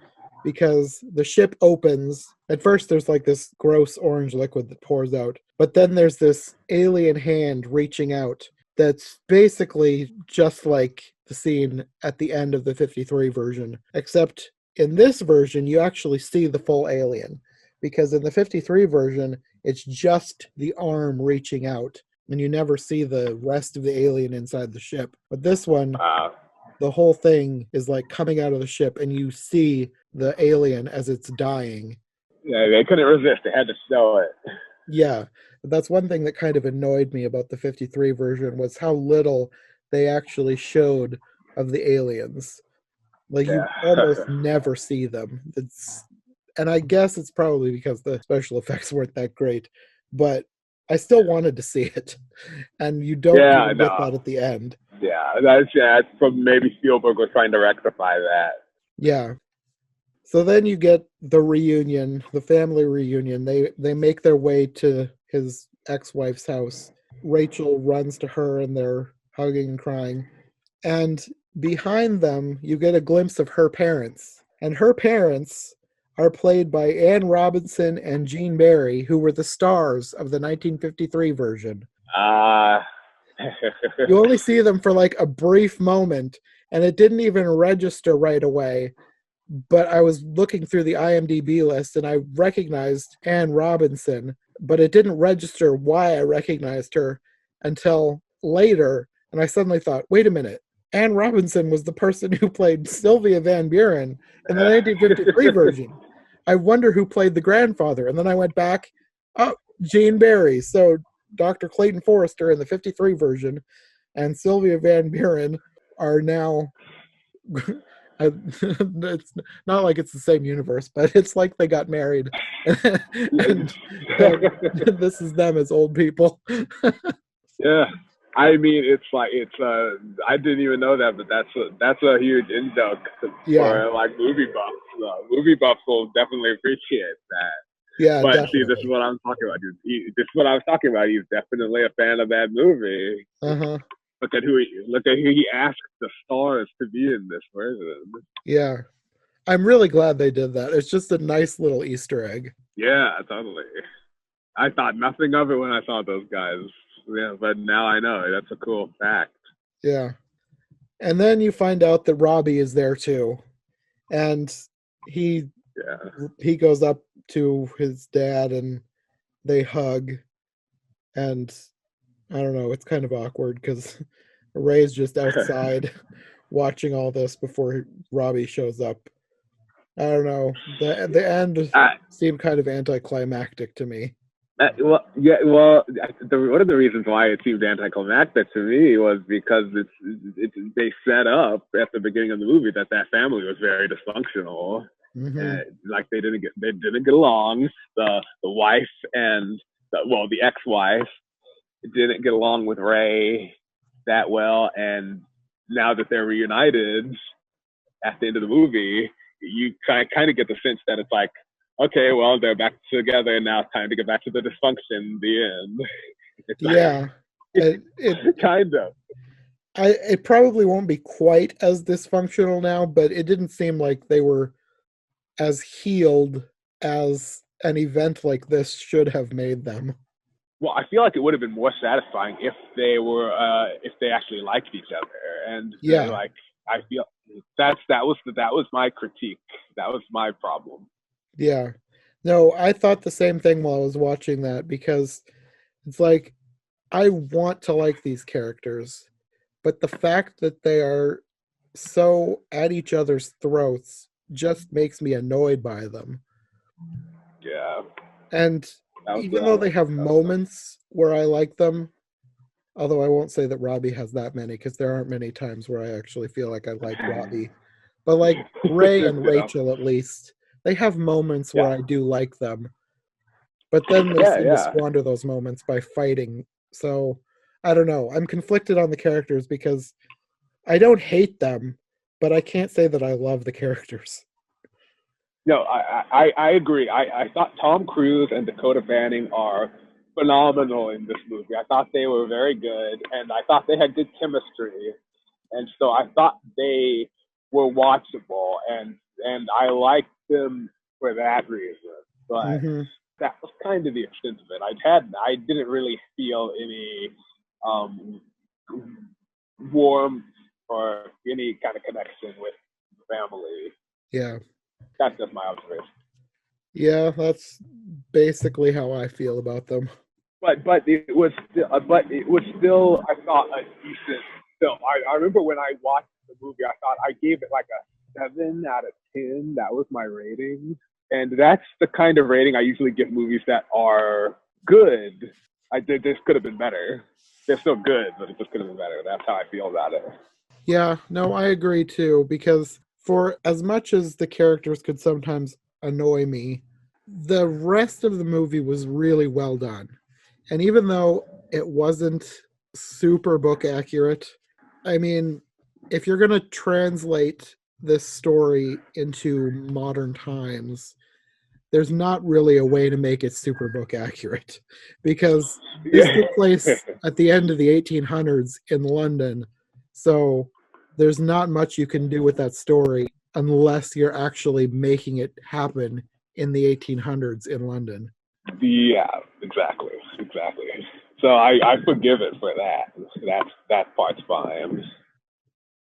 because the ship opens. At first, there's like this gross orange liquid that pours out, but then there's this alien hand reaching out that's basically just like the scene at the end of the 53 version, except in this version, you actually see the full alien. Because in the 53 version, it's just the arm reaching out, and you never see the rest of the alien inside the ship. But this one, wow. the whole thing is like coming out of the ship, and you see the alien as it's dying. Yeah, they couldn't resist. They had to show it. Yeah, that's one thing that kind of annoyed me about the 53 version was how little they actually showed of the aliens. Like you Yeah, almost never see them. And I guess it's probably because the special effects weren't that great, but I still wanted to see it. And you don't yeah, even get no, that at the end. yeah. That's from maybe Spielberg was trying to rectify that. Yeah. So then you get the reunion, the family reunion. They make their way to his ex-wife's house. Rachel runs to her and they're hugging and crying. And behind them, you get a glimpse of her parents. And her parents are played by Anne Robinson and Jean Barry, who were the stars of the 1953 version. You only see them for like a brief moment, and it didn't even register right away. But I was looking through the IMDb list and I recognized Anne Robinson, but it didn't register why I recognized her until later. And I suddenly thought, wait a minute, Anne Robinson was the person who played Sylvia Van Buren in the 1953 version. I wonder who played the grandfather. And then I went back, oh, Jean Barry. So Dr. Clayton Forrester in the 53 version and Sylvia Van Buren are now it's not like it's the same universe, but it's like they got married and this is them as old people. Yeah, I mean, it's like I didn't even know that, but that's a huge induct for like movie buffs. Movie buffs will definitely appreciate that. Yeah, but definitely. See, this is what I'm talking about, dude. This is what I was talking about. He's definitely a fan of that movie. Look at who he asked the stars to be in this version. Yeah, I'm really glad they did that. It's just a nice little Easter egg. Yeah, totally. I thought nothing of it when I saw those guys. Yeah, but now I know. That's a cool fact. Yeah. And then you find out that Robbie is there too. And he goes up to his dad and they hug. And I don't know, it's kind of awkward because Ray's just outside watching all this before Robbie shows up. I don't know. The end seemed kind of anticlimactic to me. One of the reasons why it seemed anticlimactic to me was because they set up at the beginning of the movie that family was very dysfunctional. And, like they didn't get along. The wife and the ex-wife didn't get along with Ray that well, and now that they're reunited at the end of the movie, you kind of get the sense that it's like, okay, well, they're back together, and now it's time to get back to the dysfunction. The end. Yeah, it kind of. It probably won't be quite as dysfunctional now, but it didn't seem like they were as healed as an event like this should have made them. Well, I feel like it would have been more satisfying if they were, if they actually liked each other, and like I feel that was my critique. That was my problem. Yeah, no, I thought the same thing while I was watching that, because it's like I want to like these characters, but the fact that they are so at each other's throats just makes me annoyed by them. Yeah. And even though they have moments where I like them, although I won't say that Robbie has that many, because there aren't many times where I actually feel like I like Robbie. But like Ray and Rachel, at least, they have moments where I do like them. But then they seem to squander those moments by fighting. So I don't know. I'm conflicted on the characters because I don't hate them, but I can't say that I love the characters. No, I agree. I thought Tom Cruise and Dakota Fanning are phenomenal in this movie. I thought they were very good, and I thought they had good chemistry, and so I thought they were watchable, and I liked them for that reason. But that was kind of the extent of it. I didn't really feel any warmth or any kind of connection with the family. Yeah. That's just my observation. Yeah, that's basically how I feel about them. But it was still I thought a decent film. I remember when I watched the movie, I thought I gave it like a 7 out of 10. That was my rating, and that's the kind of rating I usually give movies that are good. This could have been better. They're still good, but it just could have been better. That's how I feel about it. Yeah, no, I agree too, because for as much as the characters could sometimes annoy me, the rest of the movie was really well done. And even though it wasn't super book accurate, I mean, if you're going to translate this story into modern times, there's not really a way to make it Superbook accurate because this Yeah. took place at the end of the 1800s in London. So there's not much you can do with that story unless you're actually making it happen in the 1800s in London. Yeah, exactly. So I forgive it for that. That part's fine.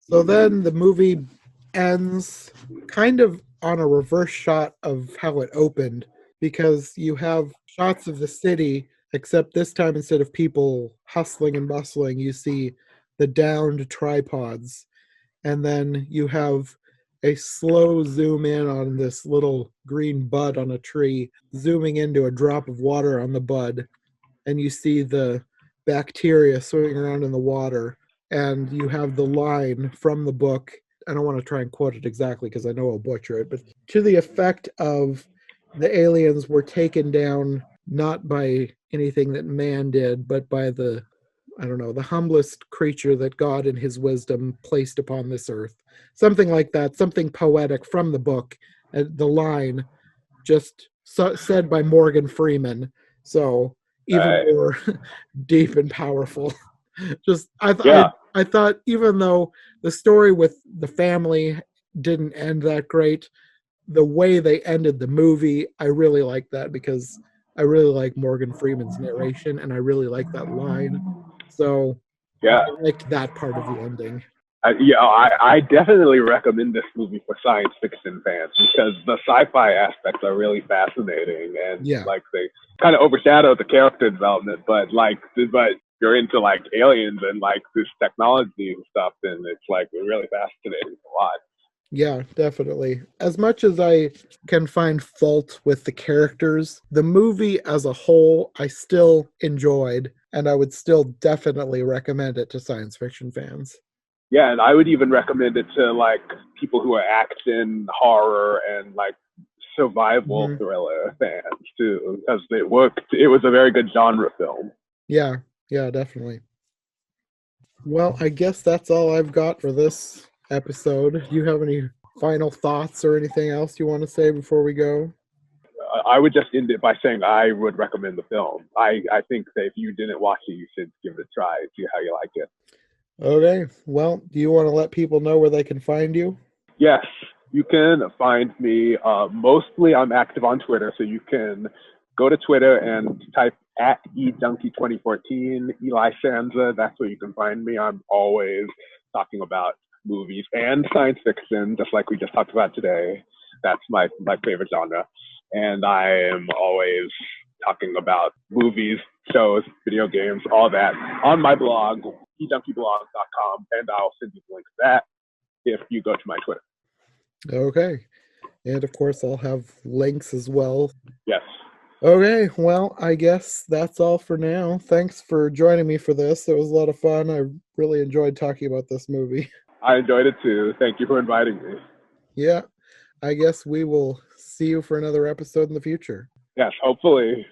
So then the movie ends kind of on a reverse shot of how it opened because you have shots of the city, except this time instead of people hustling and bustling, you see the downed tripods. And then you have a slow zoom in on this little green bud on a tree, zooming into a drop of water on the bud. And you see the bacteria swimming around in the water, and you have the line from the book. I don't want to try and quote it exactly because I know I'll butcher it, but to the effect of the aliens were taken down not by anything that man did, but by the, I don't know, the humblest creature that God in his wisdom placed upon this earth. Something like that, something poetic from the book. The line just said by Morgan Freeman. So even Right. more deep and powerful. Just Yeah. I thought even though the story with the family didn't end that great, the way they ended the movie, I really like that because I really like Morgan Freeman's narration and I really like that line. So Yeah. I liked that part of the ending. I definitely recommend this movie for science fiction fans because the sci-fi aspects are really fascinating and Yeah. like they kind of overshadow the character development, but you're into like aliens and like this technology and stuff, and it's like really fascinating to watch. Yeah, definitely. As much as I can find fault with the characters, the movie as a whole, I still enjoyed, and I would still definitely recommend it to science fiction fans. Yeah, and I would even recommend it to like people who are action, horror, and like survival Hmm. thriller fans too, because it worked. It was a very good genre film. Yeah, yeah, definitely. Well, I guess that's all I've got for this episode. Do you have any final thoughts or anything else you want to say before we go? I would just end it by saying I would recommend the film. I think that if you didn't watch it, you should give it a try, see how you like it. Okay, well, do you want to let people know where they can find you? Yes, you can find me. Mostly, I'm active on Twitter, so you can go to Twitter and type at eDunky2014, Eli Sanza. That's where you can find me. I'm always talking about movies and science fiction, just like we just talked about today. That's my favorite genre. And I am always talking about movies, shows, video games, all that on my blog, edunkyblog.com, and I'll send you the link to that if you go to my Twitter. Okay. And of course, I'll have links as well. Yes. Okay, well, I guess that's all for now. Thanks for joining me for this. It was a lot of fun. I really enjoyed talking about this movie. I enjoyed it too. Thank you for inviting me. Yeah, I guess we will see you for another episode in the future. Yes, hopefully.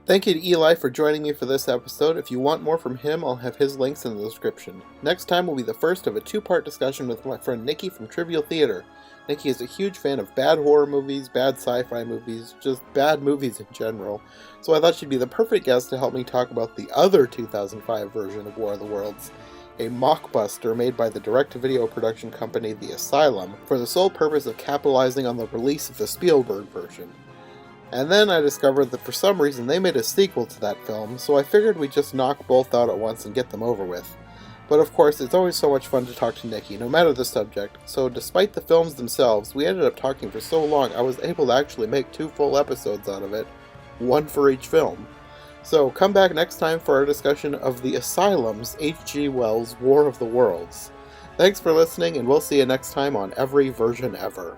Thank you to Eli for joining me for this episode. If you want more from him, I'll have his links in the description. Next time will be the first of a two-part discussion with my friend Nikki from Trivial Theater. Nikki is a huge fan of bad horror movies, bad sci-fi movies, just bad movies in general, so I thought she'd be the perfect guest to help me talk about the other 2005 version of War of the Worlds, a mockbuster made by the direct-to-video production company The Asylum for the sole purpose of capitalizing on the release of the Spielberg version. And then I discovered that for some reason they made a sequel to that film, so I figured we'd just knock both out at once and get them over with. But of course, it's always so much fun to talk to Nikki, no matter the subject, so despite the films themselves, we ended up talking for so long I was able to actually make 2 full episodes out of it, one for each film. So come back next time for our discussion of The Asylum's H.G. Wells' War of the Worlds. Thanks for listening, and we'll see you next time on Every Version Ever.